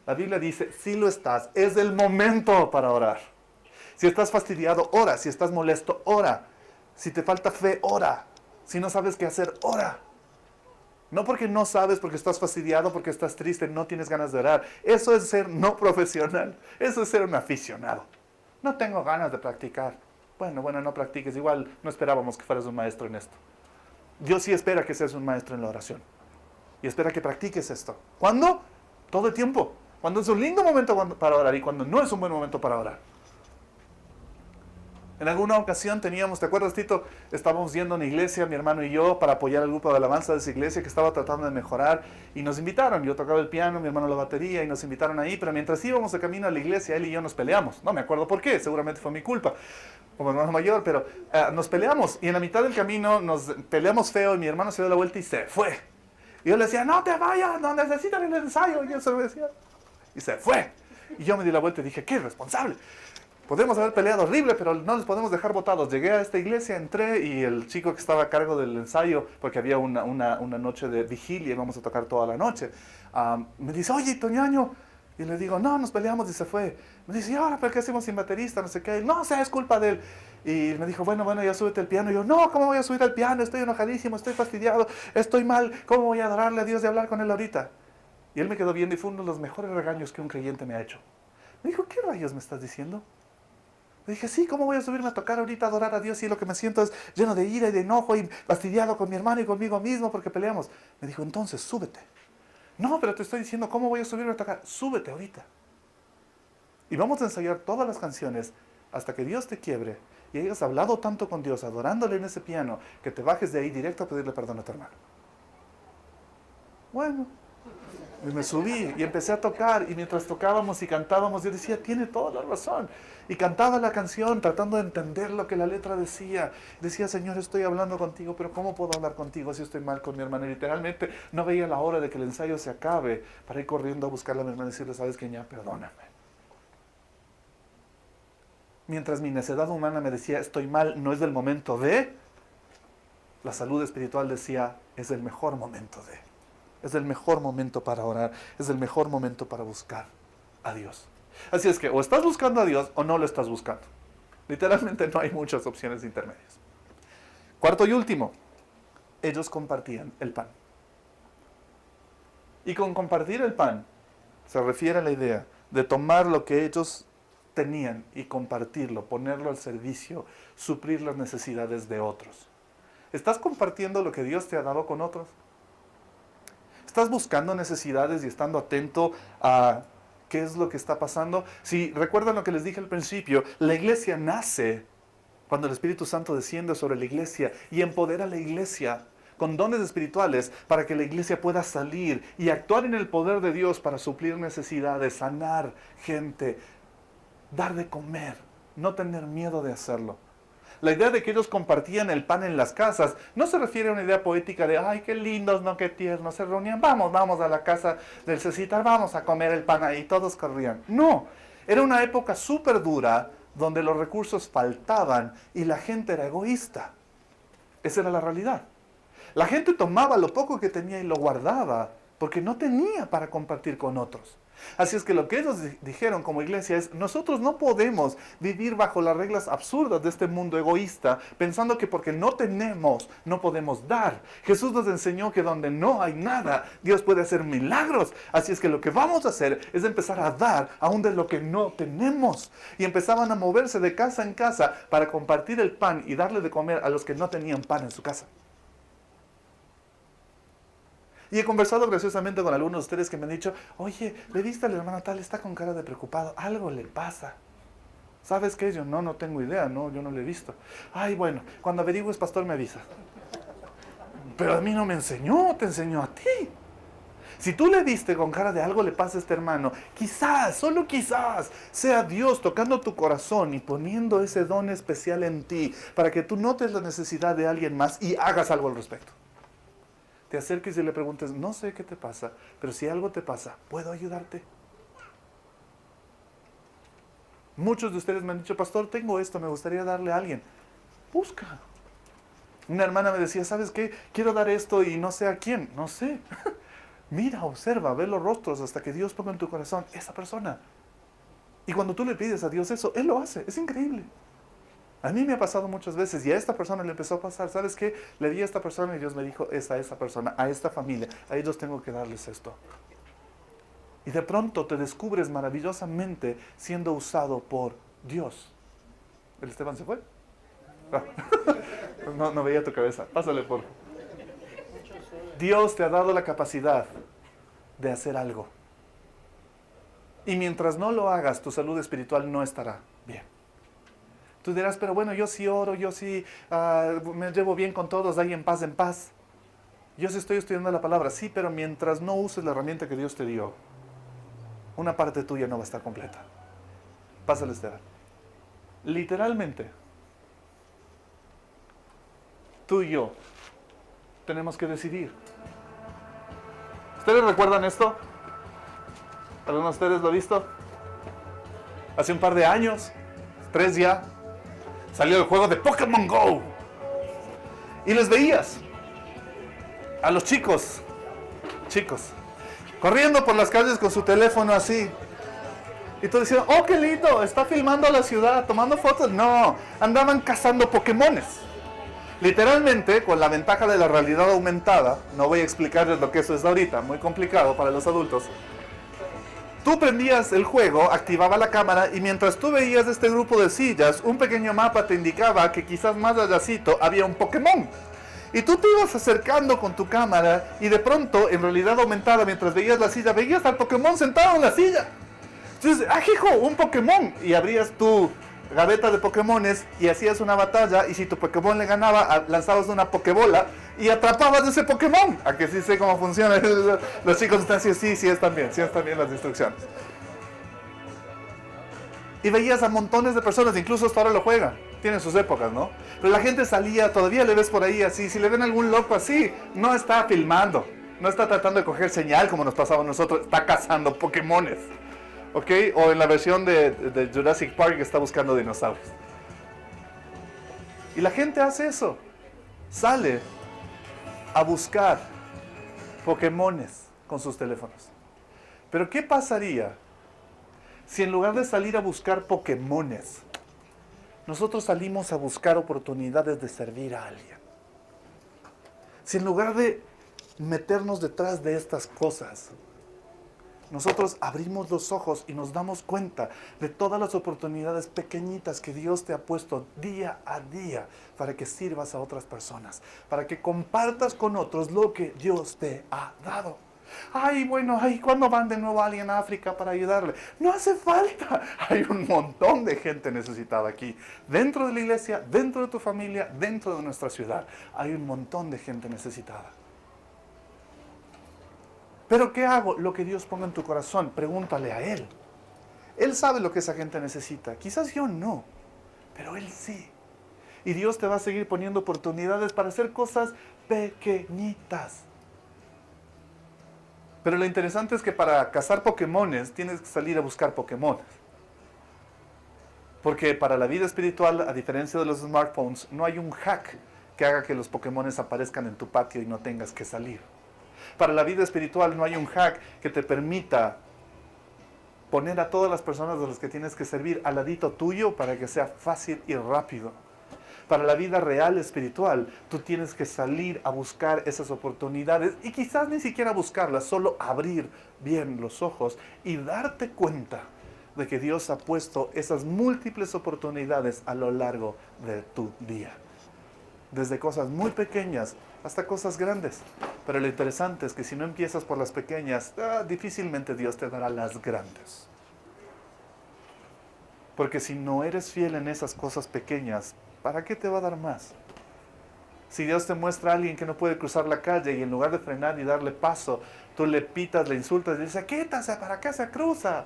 La Biblia dice, si lo estás, es el momento para orar. Si estás fastidiado, ora. Si estás molesto, ora. Si te falta fe, ora. Si no sabes qué hacer, ora. No porque no sabes, porque estás fastidiado, porque estás triste, no tienes ganas de orar. Eso es ser no profesional. Eso es ser un aficionado. No tengo ganas de practicar. Bueno, no practiques. Igual no esperábamos que fueras un maestro en esto. Dios sí espera que seas un maestro en la oración. Y espera que practiques esto. ¿Cuándo? Todo el tiempo. Cuando es un lindo momento para orar y cuando no es un buen momento para orar. En alguna ocasión teníamos, ¿te acuerdas, Tito? Estábamos yendo a una iglesia, mi hermano y yo, para apoyar al grupo de alabanza de esa iglesia que estaba tratando de mejorar, y nos invitaron. Yo tocaba el piano, mi hermano la batería, y nos invitaron ahí, pero mientras íbamos de camino a la iglesia, él y yo nos peleamos. No me acuerdo por qué, seguramente fue mi culpa, como hermano mayor, pero nos peleamos, y en la mitad del camino nos peleamos feo, y mi hermano se dio la vuelta y se fue. Y yo le decía, no te vayas, no necesitan el ensayo, y él se lo decía, y se fue. Y yo me di la vuelta y dije, qué irresponsable. Podemos haber peleado horrible, pero no les podemos dejar botados. Llegué a esta iglesia, entré, y el chico que estaba a cargo del ensayo, porque había una noche de vigilia, íbamos a tocar toda la noche, me dice, oye, Toñaño. Y le digo, no, nos peleamos y se fue. Me dice, ¿y ahora por qué hacemos sin baterista? No sé qué. No, es culpa de él. Y me dijo, bueno, ya súbete al piano. Y yo, no, ¿cómo voy a subir al piano? Estoy enojadísimo, estoy fastidiado, estoy mal. ¿Cómo voy a adorarle a Dios y hablar con él ahorita? Y él me quedó viendo y fue uno de los mejores regaños que un creyente me ha hecho. Me dijo, ¿qué rayos me estás diciendo? Le dije, sí, ¿cómo voy a subirme a tocar ahorita, a adorar a Dios si lo que me siento es lleno de ira y de enojo y fastidiado con mi hermano y conmigo mismo porque peleamos? Me dijo, entonces, súbete. No, pero te estoy diciendo, ¿cómo voy a subirme a tocar? Súbete ahorita. Y vamos a ensayar todas las canciones hasta que Dios te quiebre y hayas hablado tanto con Dios, adorándole en ese piano, que te bajes de ahí directo a pedirle perdón a tu hermano. Bueno, y me subí y empecé a tocar, y mientras tocábamos y cantábamos, yo decía, tiene toda la razón. Y cantaba la canción tratando de entender lo que la letra decía. Decía, Señor, estoy hablando contigo, pero ¿cómo puedo hablar contigo si estoy mal con mi hermana? Y literalmente no veía la hora de que el ensayo se acabe para ir corriendo a buscarle a mi hermana y decirle, ¿sabes qué? Ya, perdóname. Mientras mi necedad humana me decía, estoy mal, no es del momento de, la salud espiritual decía, es el mejor momento de. Es el mejor momento para orar, es el mejor momento para buscar a Dios. Así es que o estás buscando a Dios o no lo estás buscando. Literalmente no hay muchas opciones intermedias. Cuarto y último, ellos compartían el pan. Y con compartir el pan se refiere a la idea de tomar lo que ellos tenían y compartirlo, ponerlo al servicio, suplir las necesidades de otros. ¿Estás compartiendo lo que Dios te ha dado con otros? ¿Estás buscando necesidades y estando atento a qué es lo que está pasando? Si recuerdan lo que les dije al principio, la iglesia nace cuando el Espíritu Santo desciende sobre la iglesia y empodera a la iglesia con dones espirituales para que la iglesia pueda salir y actuar en el poder de Dios para suplir necesidades, sanar gente, dar de comer, no tener miedo de hacerlo. La idea de que ellos compartían el pan en las casas no se refiere a una idea poética de ¡ay, qué lindos, no, qué tiernos! Se reunían, vamos a la casa del Cecitar, vamos a comer el pan ahí, todos corrían. No, era una época súper dura donde los recursos faltaban y la gente era egoísta. Esa era la realidad. La gente tomaba lo poco que tenía y lo guardaba porque no tenía para compartir con otros. Así es que lo que ellos dijeron como iglesia es, nosotros no podemos vivir bajo las reglas absurdas de este mundo egoísta, pensando que porque no tenemos, no podemos dar. Jesús nos enseñó que donde no hay nada, Dios puede hacer milagros. Así es que lo que vamos a hacer es empezar a dar aún de lo que no tenemos. Y empezaban a moverse de casa en casa para compartir el pan y darle de comer a los que no tenían pan en su casa. Y he conversado graciosamente con algunos de ustedes que me han dicho, oye, ¿le viste a la hermana tal? Está con cara de preocupado, algo le pasa. ¿Sabes qué? Yo no tengo idea, no, yo no le he visto. Ay, bueno, cuando averigües, pastor, me avisa. Pero a mí no me enseñó, te enseñó a ti. Si tú le viste con cara de algo le pasa a este hermano, quizás, solo quizás, sea Dios tocando tu corazón y poniendo ese don especial en ti para que tú notes la necesidad de alguien más y hagas algo al respecto. Te acerques y le preguntes, no sé qué te pasa, pero si algo te pasa, ¿puedo ayudarte? Muchos de ustedes me han dicho, pastor, tengo esto, me gustaría darle a alguien. Busca. Una hermana me decía, ¿sabes qué? Quiero dar esto y no sé a quién. No sé. Mira, observa, ve los rostros hasta que Dios ponga en tu corazón esa persona. Y cuando tú le pides a Dios eso, Él lo hace. Es increíble. A mí me ha pasado muchas veces y a esta persona le empezó a pasar. ¿Sabes qué? Le di a esta persona y Dios me dijo, es a esta persona, a esta familia, a ellos tengo que darles esto. Y de pronto te descubres maravillosamente siendo usado por Dios. ¿El Esteban se fue? Ah. No veía tu cabeza. Pásale por. Dios te ha dado la capacidad de hacer algo. Y mientras no lo hagas, tu salud espiritual no estará bien. Tú dirás, pero bueno, yo sí oro, yo sí me llevo bien con todos, ahí en paz, en paz. Yo sí estoy estudiando la palabra, sí, pero mientras no uses la herramienta que Dios te dio, una parte tuya no va a estar completa. Pásale, Esteban. Literalmente, tú y yo tenemos que decidir. ¿Ustedes recuerdan esto? ¿Alguno de ustedes lo ha visto? Hace un par de años, 3 ya, salió el juego de Pokémon Go. Y les veías a los chicos, corriendo por las calles con su teléfono así. Y tú decías, oh, qué lindo, está filmando la ciudad, tomando fotos. No, andaban cazando Pokémones. Literalmente, con la ventaja de la realidad aumentada, no voy a explicarles lo que eso es ahorita, muy complicado para los adultos. Tú prendías el juego, activaba la cámara y mientras tú veías este grupo de sillas, un pequeño mapa te indicaba que quizás más allácito había un Pokémon. Y tú te ibas acercando con tu cámara y de pronto, en realidad aumentada, mientras veías la silla, veías al Pokémon sentado en la silla. Entonces, hijo, un Pokémon. Y abrías tu gaveta de Pokémones y hacías una batalla y si tu Pokémon le ganaba, lanzabas una Pokébola y atrapabas ese Pokémon. ¿A que sí sé cómo funciona? Los chicos están así, sí están bien las instrucciones. Y veías a montones de personas, incluso hasta ahora lo juegan. Tienen sus épocas, ¿no? Pero la gente salía, todavía le ves por ahí así. Si le ven algún loco así, no está filmando. No está tratando de coger señal como nos pasaba a nosotros. Está cazando Pokémones. ¿Ok? O en la versión de Jurassic Park que está buscando dinosaurios. Y la gente hace eso. Sale a buscar Pokémones con sus teléfonos. Pero ¿qué pasaría si en lugar de salir a buscar Pokémones, nosotros salimos a buscar oportunidades de servir a alguien? Si en lugar de meternos detrás de estas cosas, nosotros abrimos los ojos y nos damos cuenta de todas las oportunidades pequeñitas que Dios te ha puesto día a día para que sirvas a otras personas, para que compartas con otros lo que Dios te ha dado. ¿Cuándo van de nuevo a alguien a África para ayudarle? No hace falta. Hay un montón de gente necesitada aquí. Dentro de la iglesia, dentro de tu familia, dentro de nuestra ciudad. Hay un montón de gente necesitada. ¿Pero qué hago? Lo que Dios ponga en tu corazón, pregúntale a Él. Él sabe lo que esa gente necesita. Quizás yo no, pero Él sí. Y Dios te va a seguir poniendo oportunidades para hacer cosas pequeñitas. Pero lo interesante es que para cazar Pokémones tienes que salir a buscar Pokémones. Porque para la vida espiritual, a diferencia de los smartphones, no hay un hack que haga que los Pokémones aparezcan en tu patio y no tengas que salir. Para la vida espiritual no hay un hack que te permita poner a todas las personas de las que tienes que servir al ladito tuyo para que sea fácil y rápido. Para la vida real espiritual, tú tienes que salir a buscar esas oportunidades y quizás ni siquiera buscarlas, solo abrir bien los ojos y darte cuenta de que Dios ha puesto esas múltiples oportunidades a lo largo de tu día. Desde cosas muy pequeñas hasta cosas grandes. Pero lo interesante es que si no empiezas por las pequeñas, difícilmente Dios te dará las grandes. Porque si no eres fiel en esas cosas pequeñas, ¿para qué te va a dar más? Si Dios te muestra a alguien que no puede cruzar la calle y en lugar de frenar y darle paso, tú le pitas, le insultas y le dices, quítase, ¿para qué se cruza?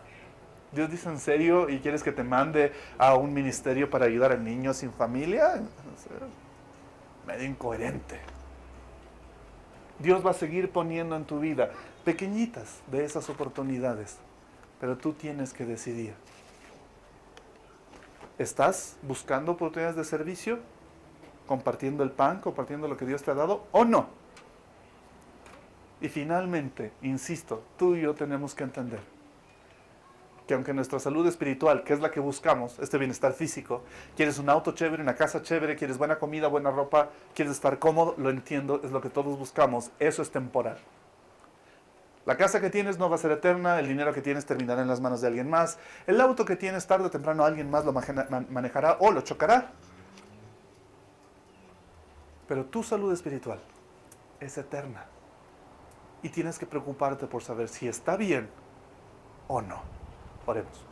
Dios dice, ¿en serio? ¿Y quieres que te mande a un ministerio para ayudar a niños sin familia? Medio incoherente. Dios va a seguir poniendo en tu vida pequeñitas de esas oportunidades, pero tú tienes que decidir. ¿Estás buscando oportunidades de servicio? ¿Compartiendo el pan? ¿Compartiendo lo que Dios te ha dado? ¿O no? Y finalmente, insisto, tú y yo tenemos que entender que aunque nuestra salud espiritual, que es la que buscamos, este bienestar físico, quieres un auto chévere, una casa chévere, quieres buena comida, buena ropa, quieres estar cómodo, lo entiendo, es lo que todos buscamos, eso es temporal. La casa que tienes no va a ser eterna, el dinero que tienes terminará en las manos de alguien más, el auto que tienes tarde o temprano alguien más lo manejará o lo chocará. Pero tu salud espiritual es eterna y tienes que preocuparte por saber si está bien o no. Oremos.